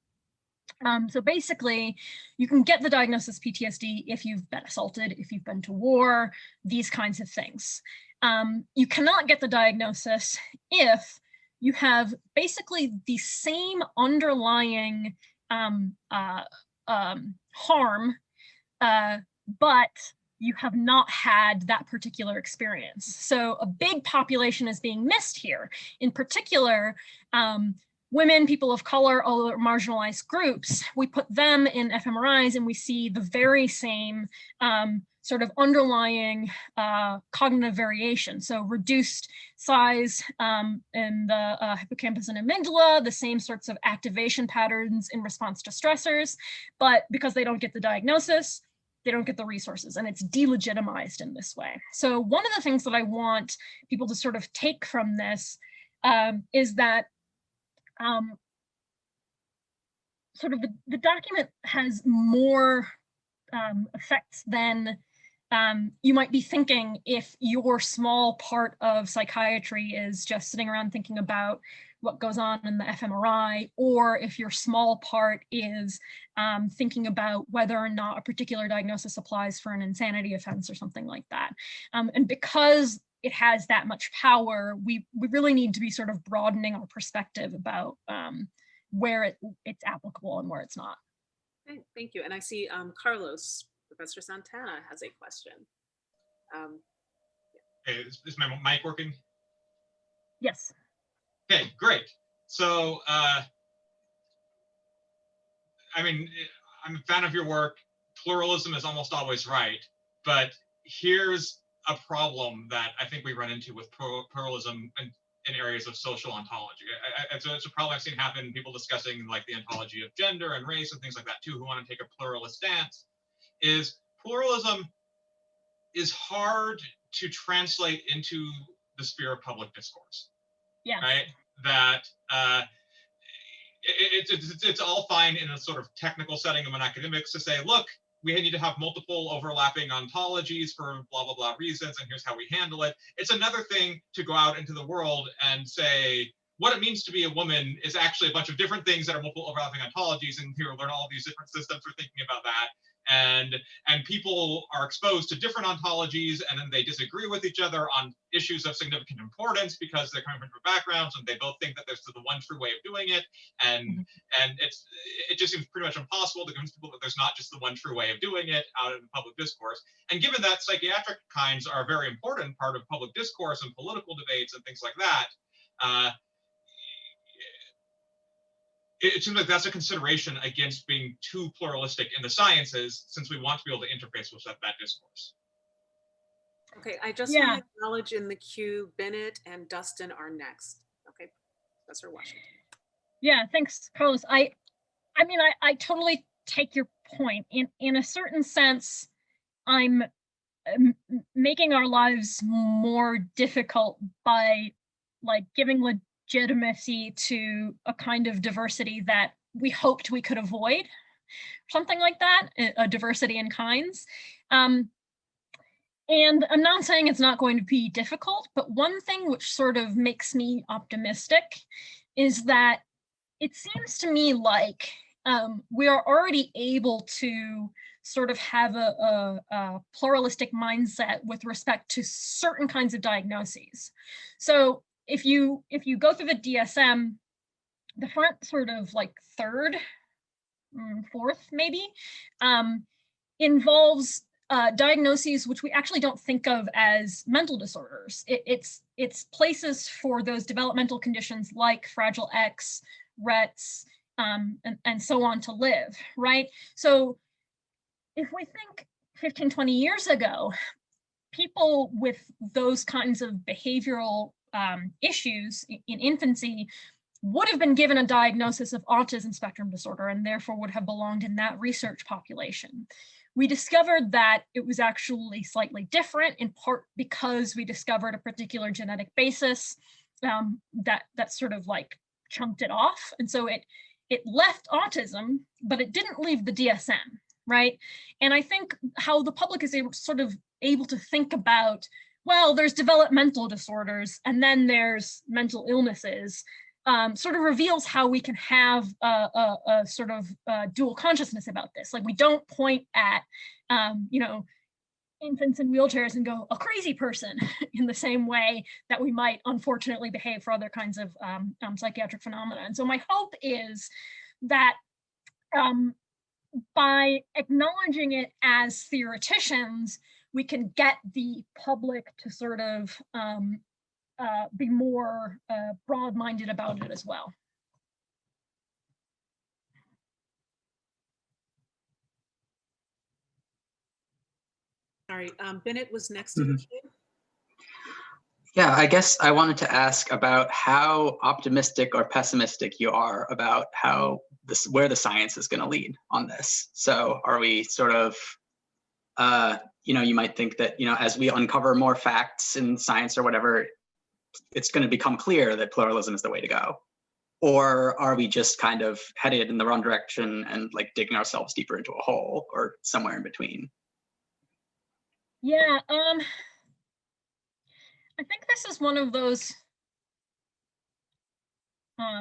So basically, you can get the diagnosis PTSD if you've been assaulted, if you've been to war, these kinds of things. You cannot get the diagnosis if you have basically the same underlying harm, but you have not had that particular experience. So a big population is being missed here. In particular, women, people of color, other marginalized groups, we put them in fMRIs and we see the very same sort of underlying cognitive variation. So reduced size in the hippocampus and amygdala, the same sorts of activation patterns in response to stressors, but because they don't get the diagnosis, they don't get the resources, and it's delegitimized in this way. So one of the things that I want people to sort of take from this is that sort of the document has more effects than you might be thinking if your small part of psychiatry is just sitting around thinking about what goes on in the fMRI, or if your small part is thinking about whether or not a particular diagnosis applies for an insanity offense or something like that. And because it has that much power, we really need to be sort of broadening our perspective about where it's applicable and where it's not. Okay, thank you. And I see Carlos, Professor Santana has a question. Hey, is my mic working? Yes. Okay, great. So, I mean, I'm a fan of your work. Pluralism is almost always right, but here's a problem that I think we run into with pluralism in areas of social ontology. So it's a problem I've seen happen in people discussing like the ontology of gender and race and things like that too, who want to take a pluralist stance, is pluralism is hard to translate into the sphere of public discourse. Yeah. Right? That it's all fine in a sort of technical setting among academics to say, look, we need to have multiple overlapping ontologies for blah, blah, blah reasons, and here's how we handle it. It's another thing to go out into the world and say, what it means to be a woman is actually a bunch of different things that are multiple overlapping ontologies, and here learn all of these different systems for thinking about that. And people are exposed to different ontologies, and then they disagree with each other on issues of significant importance because they're coming from different backgrounds, and they both think that there's the one true way of doing it. And it just seems pretty much impossible to convince people that there's not just the one true way of doing it out in the public discourse. And given that psychiatric kinds are a very important part of public discourse and political debates and things like that, it seems like that's a consideration against being too pluralistic in the sciences, since we want to be able to interface with that discourse. Okay, I just want to acknowledge in the queue, Bennett and Dustin are next. Okay, Professor Washington. Yeah, thanks, Carlos. I mean, I totally take your point. In a certain sense, I'm making our lives more difficult by like giving legitimacy to a kind of diversity that we hoped we could avoid, something like that, a diversity in kinds. And I'm not saying it's not going to be difficult, but one thing which sort of makes me optimistic is that it seems to me like we are already able to sort of have a pluralistic mindset with respect to certain kinds of diagnoses. So if you go through the DSM, the front sort of like third, fourth maybe, involves diagnoses which we actually don't think of as mental disorders. It's places for those developmental conditions like Fragile X, Rett's, and so on to live, right? So if we think 15, 20 years ago, people with those kinds of behavioral issues in infancy would have been given a diagnosis of autism spectrum disorder and therefore would have belonged in that research population. We discovered that it was actually slightly different, in part because we discovered a particular genetic basis that sort of like chunked it off. And so it left autism, but it didn't leave the DSM, right? And I think how the public is able to think about, well, there's developmental disorders and then there's mental illnesses, sort of reveals how we can have a sort of dual consciousness about this. Like we don't point at, infants in wheelchairs and go, a crazy person, in the same way that we might unfortunately behave for other kinds of psychiatric phenomena. And so my hope is that by acknowledging it as theoreticians, we can get the public to sort of be more broad-minded about it as well. All right, Bennett was next in the queue. Yeah, I guess I wanted to ask about how optimistic or pessimistic you are about how where the science is going to lead on this. So are we sort of, you might think that, as we uncover more facts in science or whatever, it's going to become clear that pluralism is the way to go. Or are we just kind of headed in the wrong direction and like digging ourselves deeper into a hole, or somewhere in between? Yeah, I think this is one of those my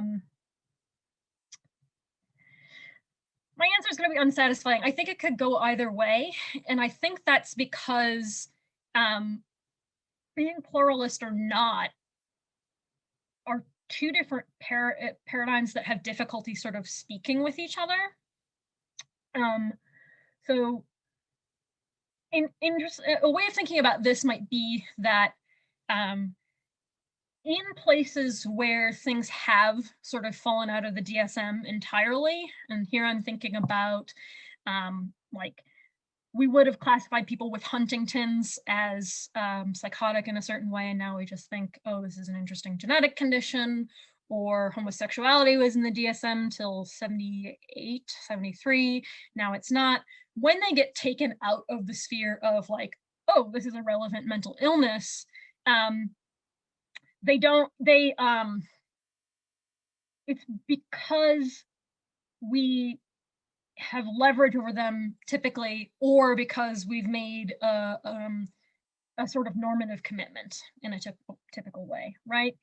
answer is going to be unsatisfying. I think it could go either way, and I think that's because being pluralist or not are two different paradigms that have difficulty sort of speaking with each other. So a way of thinking about this might be that in places where things have sort of fallen out of the DSM entirely, and here I'm thinking about like we would have classified people with Huntington's as psychotic in a certain way, and now we just think, oh, this is an interesting genetic condition, or homosexuality was in the DSM till 78, 73, now it's not. When they get taken out of the sphere of like, oh, this is a relevant mental illness, it's because we have leverage over them typically, or because we've made a sort of normative commitment in a typical way, right?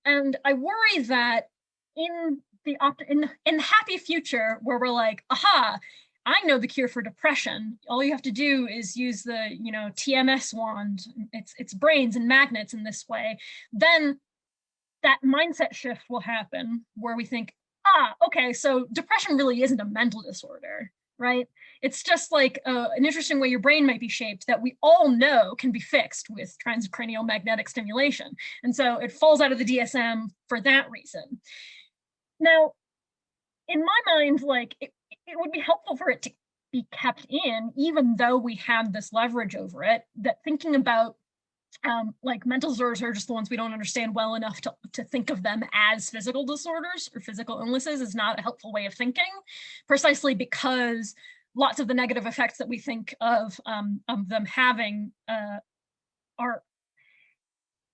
And I worry that in the happy future where we're like, aha, I know the cure for depression. All you have to do is use the, TMS wand. It's brains and magnets in this way. Then that mindset shift will happen where we think, okay, so depression really isn't a mental disorder, right? It's just like an interesting way your brain might be shaped that we all know can be fixed with transcranial magnetic stimulation. And so it falls out of the DSM for that reason. Now, in my mind, like it would be helpful for it to be kept in, even though we had this leverage over it, that thinking about like mental disorders are just the ones we don't understand well enough to think of them as physical disorders or physical illnesses is not a helpful way of thinking, precisely because lots of the negative effects that we think of them having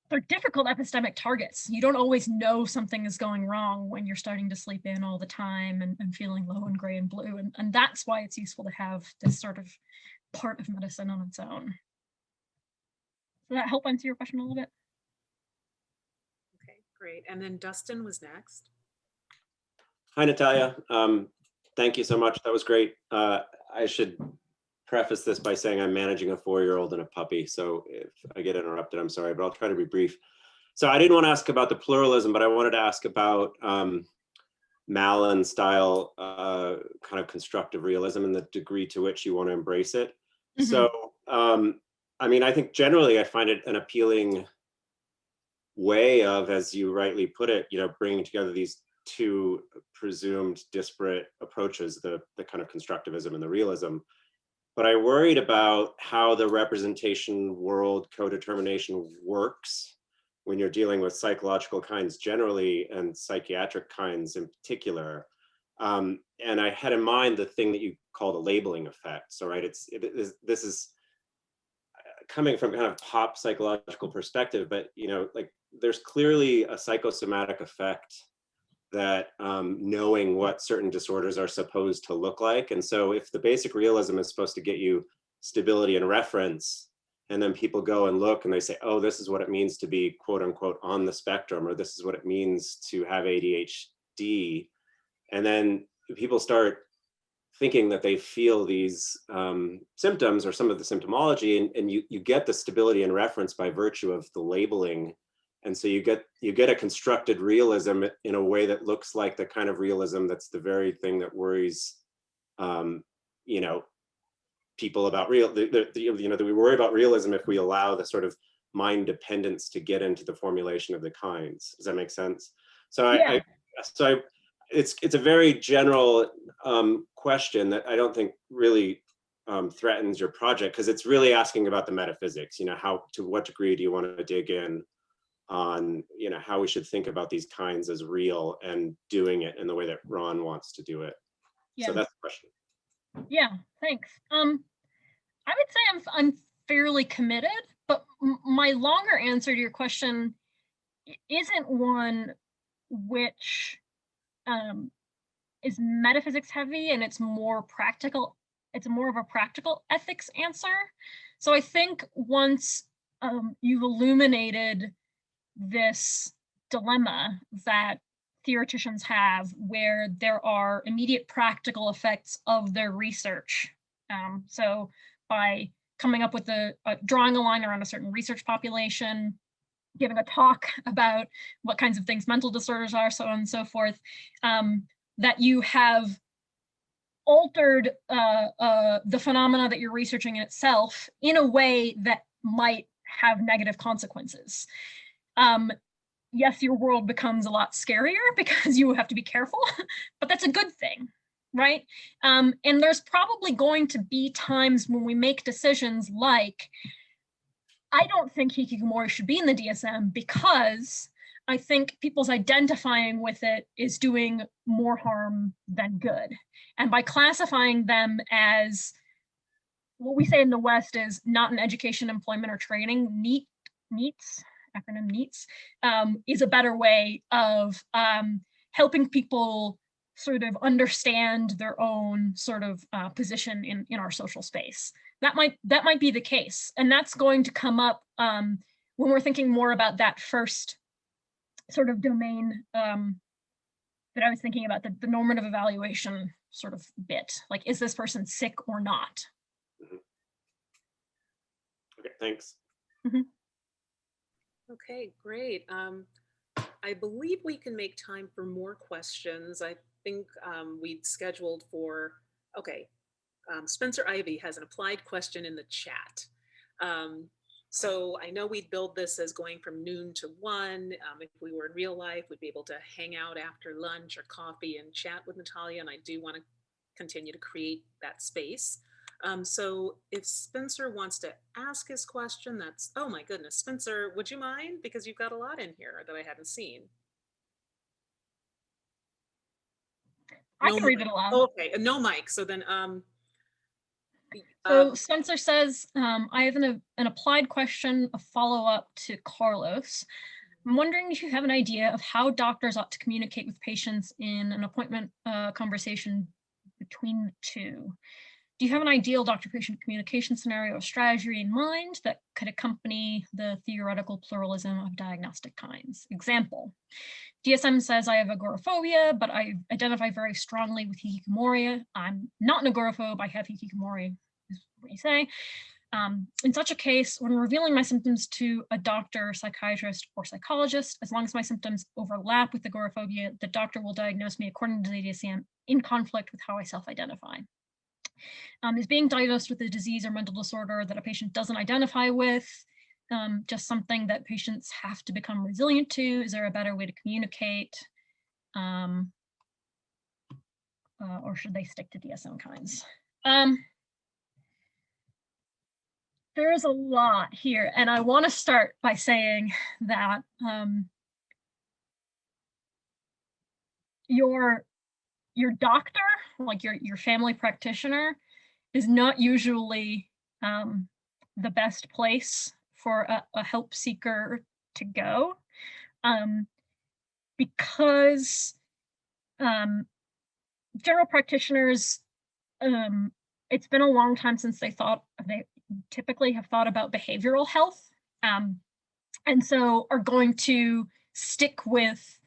they're difficult epistemic targets. You don't always know something is going wrong when you're starting to sleep in all the time and feeling low and gray and blue. And that's why it's useful to have this sort of part of medicine on its own. Does that help answer your question a little bit? Okay, great. And then Dustin was next. Hi, Natalia. Thank you so much. That was great. I should preface this by saying I'm managing a 4-year-old and a puppy. So if I get interrupted, I'm sorry, but I'll try to be brief. So I didn't want to ask about the pluralism, but I wanted to ask about Malin style kind of constructive realism and the degree to which you want to embrace it. Mm-hmm. So, I mean, I think generally I find it an appealing way of, as you rightly put it, bringing together these two presumed disparate approaches, the kind of constructivism and the realism. But I worried about how the representation world co-determination works when you're dealing with psychological kinds generally and psychiatric kinds in particular. And I had in mind the thing that you call the labeling effect. So, right, this is coming from kind of pop psychological perspective, but like there's clearly a psychosomatic effect that knowing what certain disorders are supposed to look like. And so if the basic realism is supposed to get you stability and reference, and then people go and look and they say, oh, this is what it means to be quote unquote on the spectrum, or this is what it means to have ADHD. And then people start thinking that they feel these symptoms or some of the symptomology, and you get the stability and reference by virtue of the labeling. And so you get a constructed realism in a way that looks like the kind of realism that's the very thing that worries, you know, people about you know, that we worry about realism if we allow the sort of mind dependence to get into the formulation of the kinds. Does that make sense? So Yeah. it's a very general question that I don't think really threatens your project, because it's really asking about the metaphysics. You know, how, to what degree do you want to dig in on, you know, how we should think about these kinds as real and doing it in the way that Ron wants to do it. Yeah. So that's the question. Yeah, thanks. I would say I'm fairly committed, but my longer answer to your question isn't one which is metaphysics heavy, and it's more practical. It's more of a practical ethics answer. So I think once you've illuminated this dilemma that theoreticians have, where there are immediate practical effects of their research. So by coming up with drawing a line around a certain research population, giving a talk about what kinds of things mental disorders are, so on and so forth, that you have altered the phenomena that you're researching in itself in a way that might have negative consequences. Yes, your world becomes a lot scarier because you have to be careful, but that's a good thing, right? And there's probably going to be times when we make decisions like, I don't think hikikomori should be in the DSM because I think people's identifying with it is doing more harm than good. And by classifying them as, what we say in the West is not in education, employment, or training, NEETs, acronym NEETs, is a better way of helping people sort of understand their own sort of position in our social space. That might be the case, and that's going to come up when we're thinking more about that first sort of domain that I was thinking about, the normative evaluation sort of bit. Like, is this person sick or not? Mm-hmm. Okay, thanks. Mm-hmm. Okay, great. I believe we can make time for more questions. I think we'd scheduled for, okay, Spencer Ivy has an applied question in the chat. So I know we'd build this as going from noon to 1. If we were in real life, we'd be able to hang out after lunch or coffee and chat with Natalia, and I do want to continue to create that space. So if Spencer wants to ask his question, that's, oh my goodness, Spencer, would you mind? Because you've got a lot in here that I hadn't seen. I can read it aloud. Oh, okay, no mic. So then, so Spencer says, I have an applied question, a follow-up to Carlos. I'm wondering if you have an idea of how doctors ought to communicate with patients in an appointment conversation between the two. Do you have an ideal doctor-patient communication scenario or strategy in mind that could accompany the theoretical pluralism of diagnostic kinds? Example, DSM says I have agoraphobia, but I identify very strongly with hikikomori. I'm not an agoraphobe, I have hikikomori, is what you say. In such a case, when revealing my symptoms to a doctor, psychiatrist, or psychologist, as long as my symptoms overlap with agoraphobia, the doctor will diagnose me according to the DSM in conflict with how I self-identify. Is being diagnosed with a disease or mental disorder that a patient doesn't identify with just something that patients have to become resilient to? Is there a better way to communicate? Or should they stick to DSM kinds? There's a lot here, and I want to start by saying that your doctor, like your family practitioner, is not usually the best place for a help seeker to go, because general practitioners, it's been a long time since they typically have thought about behavioral health, and so are going to stick with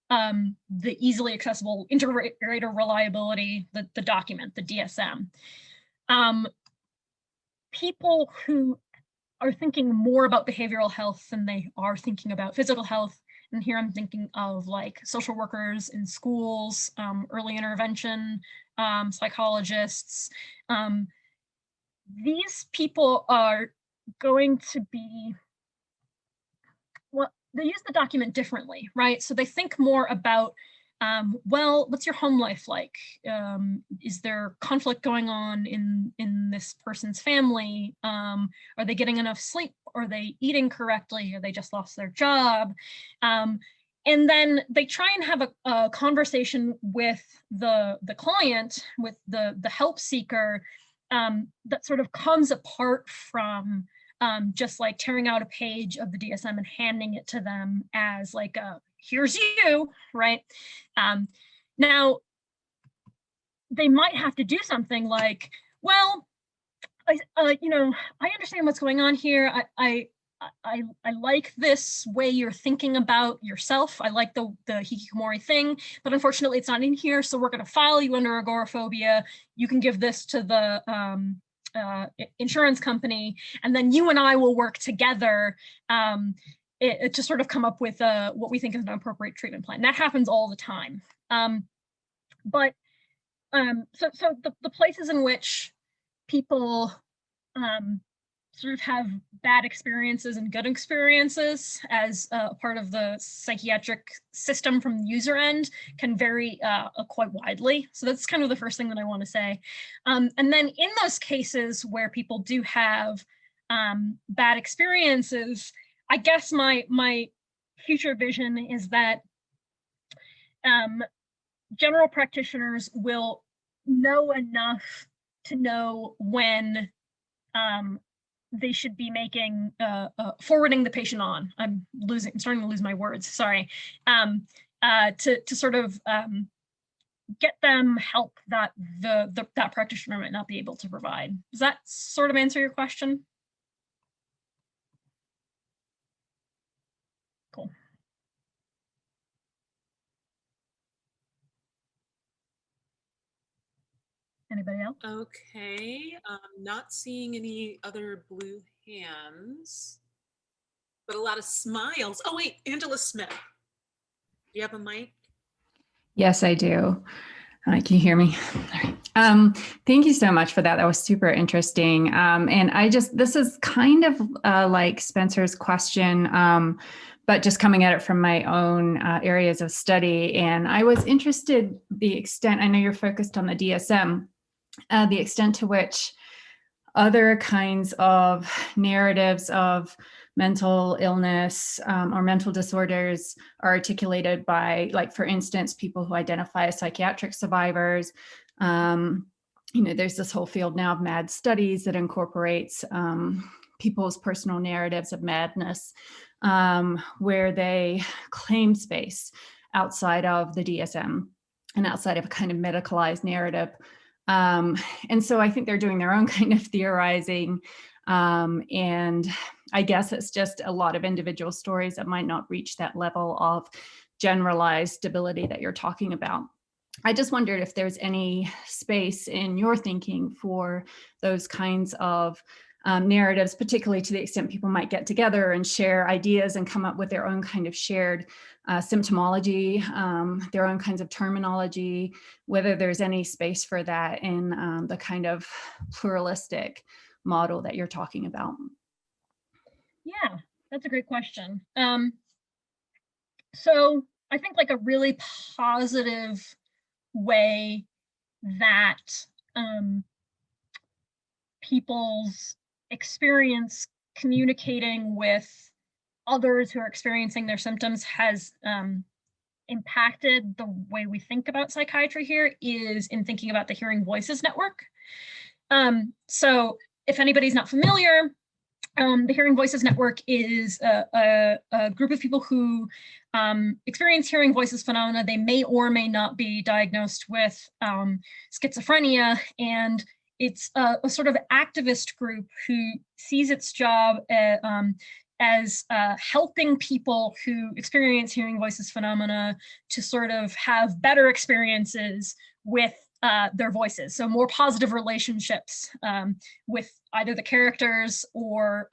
the easily accessible integrator reliability, the document, the DSM. People who are thinking more about behavioral health than they are thinking about physical health, and here I'm thinking of like social workers in schools, early intervention, psychologists. These people are going to be, well, they use the document differently, right? So they think more about, well, what's your home life like? Is there conflict going on in this person's family? Are they getting enough sleep? Are they eating correctly? Are they just lost their job? And then they try and have a conversation with the client, with the help seeker, that sort of comes apart from just like tearing out a page of the DSM and handing it to them as like a, here's you, right? Now, they might have to do something like, well, you know, I understand what's going on here. I like this way you're thinking about yourself. I like the hikikomori thing, but unfortunately it's not in here. So we're going to file you under agoraphobia. You can give this to the insurance company, and then you and I will work together to sort of come up with what we think is an appropriate treatment plan. That happens all the time. So the places in which people sort of have bad experiences and good experiences as a part of the psychiatric system from the user end can vary quite widely. So that's kind of the first thing that I want to say. And then in those cases where people do have bad experiences, I guess my future vision is that general practitioners will know enough to know when they should be making forwarding the patient on. I'm starting to lose my words. Sorry. To sort of get them help that that practitioner might not be able to provide. Does that sort of answer your question? Cool. Anybody else? Okay, not seeing any other blue hands, but a lot of smiles. Oh wait, Angela Smith. Do you have a mic? Yes, I do. Can you hear me? Thank you so much for that. That was super interesting. And this is kind of like Spencer's question, but just coming at it from my own areas of study. And I was interested the extent, I know you're focused on the DSM, the extent to which other kinds of narratives of mental illness or mental disorders are articulated by, like, for instance, people who identify as psychiatric survivors. You know, there's this whole field now of MAD studies that incorporates people's personal narratives of madness, where they claim space outside of the DSM and outside of a kind of medicalized narrative. And so I think they're doing their own kind of theorizing. And I guess it's just a lot of individual stories that might not reach that level of generalized stability that you're talking about. I just wondered if there's any space in your thinking for those kinds of narratives, particularly to the extent people might get together and share ideas and come up with their own kind of shared symptomology, their own kinds of terminology, whether there's any space for that in the kind of pluralistic model that you're talking about. Yeah, that's a great question. So I think like a really positive way that people's experience communicating with others who are experiencing their symptoms has impacted the way we think about psychiatry here is in thinking about the Hearing Voices Network. So if anybody's not familiar, the Hearing Voices Network is a group of people who experience hearing voices phenomena. They may or may not be diagnosed with schizophrenia, and it's a sort of activist group who sees its job helping people who experience hearing voices phenomena to sort of have better experiences with their voices. So more positive relationships with either the characters or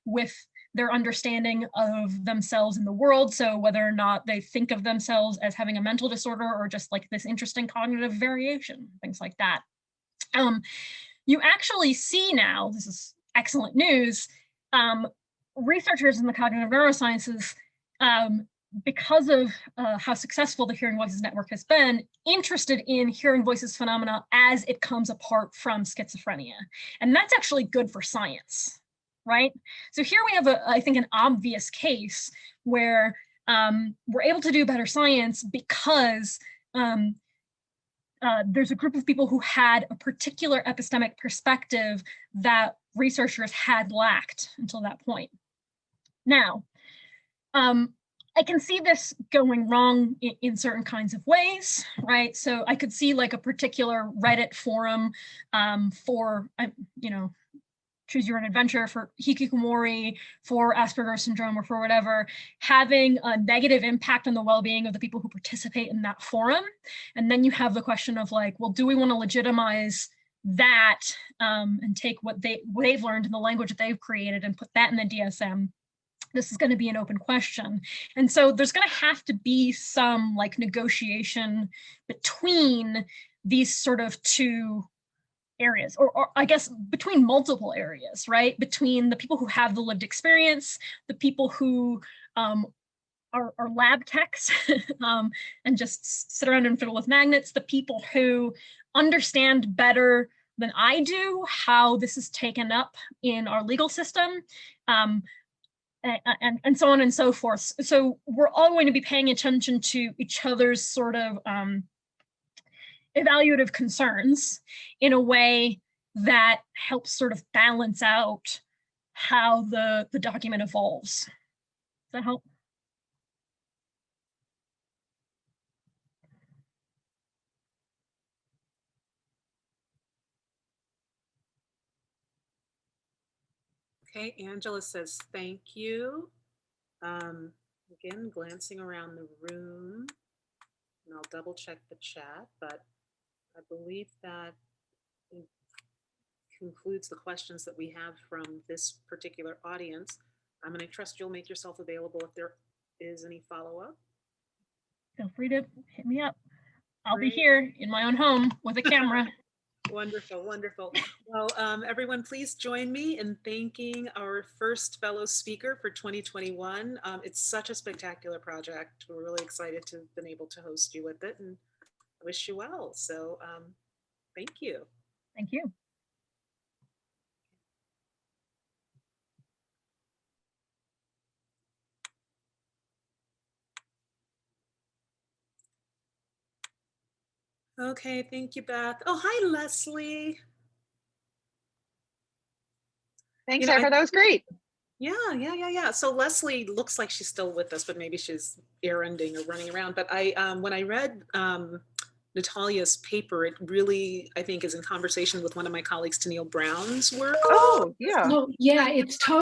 with their understanding of themselves in the world. So whether or not they think of themselves as having a mental disorder or just like this interesting cognitive variation, things like that. You actually see now, this is excellent news, researchers in the cognitive neurosciences, because of how successful the Hearing Voices Network has been, interested in hearing voices phenomena as it comes apart from schizophrenia. And that's actually good for science, right? So here we have, I think, an obvious case where we're able to do better science because there's a group of people who had a particular epistemic perspective that researchers had lacked until that point. Now, I can see this going wrong in certain kinds of ways, right? So I could see like a particular Reddit forum for, choose your own adventure, for hikikomori, for Asperger's syndrome, or for whatever, having a negative impact on the well-being of the people who participate in that forum. And then you have the question of like, well, do we want to legitimize that and take what they've learned in the language that they've created and put that in the DSM? This is going to be an open question. And so there's going to have to be some like negotiation between these sort of two areas, or I guess between multiple areas, right? Between the people who have the lived experience, the people who are lab techs and just sit around and fiddle with magnets, the people who understand better than I do how this is taken up in our legal system, and so on and so forth. So we're all going to be paying attention to each other's sort of evaluative concerns in a way that helps sort of balance out how the document evolves. Does that help? Okay, Angela says thank you. Again, glancing around the room, and I'll double check the chat, but I believe that concludes the questions that we have from this particular audience. I'm going to trust you'll make yourself available if there is any follow-up. Feel free to hit me up. I'll be here in my own home with a camera. Wonderful, wonderful. Well, everyone, please join me in thanking our first fellow speaker for 2021. It's such a spectacular project. We're really excited to have been able to host you with it, and I wish you well. So thank you. Thank you. Okay, thank you, Beth. Oh, hi, Leslie. Thanks, Sarah. That was great. Yeah. So Leslie looks like she's still with us, but maybe she's erranding or running around. But when I read Natalia's paper, it really, I think, is in conversation with one of my colleagues, Tennille Brown's work. Oh, yeah. Oh, yeah, it's totally.